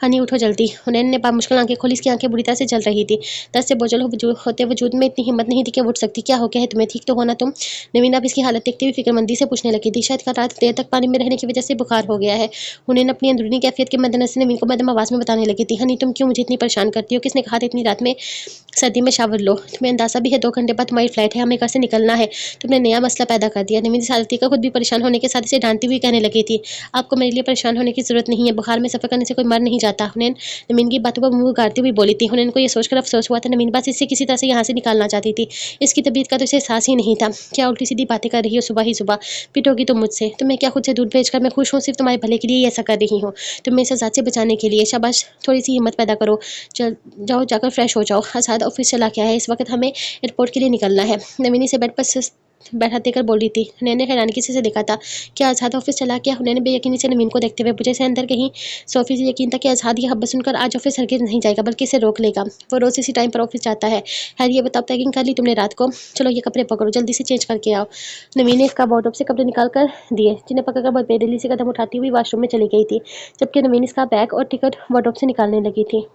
हनी उठो जल्दी। हुनैन ने बामुश्किल आंखें खोली। इसकी आंखें बुरी तरह से जल रही थी। दर्द से बोझल होते वजूद में इतनी हिम्मत नहीं थी कि वो उठ सकती। क्या हो गया है तुम्हें? ठीक तो हो ना तुम? नवीन अब इसकी हालत देखते हुए फिक्रमंदी से पूछने लगी थी। शायद कल रात देर तक पानी में रहने की वजह से बुखार हो गया है। हुनैन अपनी अंदरूनी कैफियत के मद्देनजर नवीन को मध्यम आवाज में बताने लगी थी। हनी तुम क्यों मुझे इतनी परेशान करती हो? किसने कहा था इतनी रात में सर्दी में शावर लो? तुम्हें अंदाजा भी है 2 घंटे बाद तुम्हारी फ्लाइट है, हमें घर से निकलना है। तुमने नया मसला पैदा कर दिया। नवीन इस हालत का खुद भी परेशान होने के साथ इसे डांटती हुई कहने लगी थी। आपको मेरे लिए परेशान होने की जरूरत नहीं है, बुखार में सफर करने से कोई मर नहीं जाता। हुनैन नवीन की बातों पर मुंह गाड़ती हुई बोली थी। हुनैन को यह सोचकर अफसोस हुआ था नवीन बस इसे किसी तरह से यहाँ से निकालना चाहती थी। इसकी तबीयत का तो इसे एहसास ही नहीं था। क्या उल्टी सीधी बातें कर रही हो सुबह ही सुबह? पिटोगी तुम मुझसे? तुम्हें क्या खुद से दूध भेजकर मैं खुश हूँ? सिर्फ तुम्हारे भले के लिए ही ऐसा कर रही हूँ, तुम्हें सजा से बचाने के लिए। शाबाश, थोड़ी सी हिम्मत पैदा करो। चल जाओ, जाकर फ्रेश हो जाओ। आसाद ऑफिस चला गया है, इस वक्त हमें एयरपोर्ट के लिए निकलना है। नवीनी से बेड पर बैठा देकर बोल रही थी। हुनैन ने हैरानगी से देखा था। क्या आजाद ऑफिस चला गया? हुनैन बेयकीनी से नवीन को देखते हुए पूछे। से अंदर कहीं सोफी से यकीन था कि आजाद ये खबर सुनकर आज ऑफिस हरगिज नहीं जाएगा, बल्कि इसे रोक लेगा। वो रोज इसी टाइम पर ऑफिस जाता है। खैर ये बताओ पैकिंग कर ली तुमने रात को? चलो ये कपड़े पकड़ो, जल्दी से चेंज करके आओ। नवीन ने इसका वार्डरोब से कपड़े निकाल कर दिए, जिन्हें पकड़कर बहुत बेदिली से कदम उठाती हुई वॉशरूम में चली गई थी, जबकि नवीन इसका बैग और टिकट वार्डरोब से निकालने लगी थी।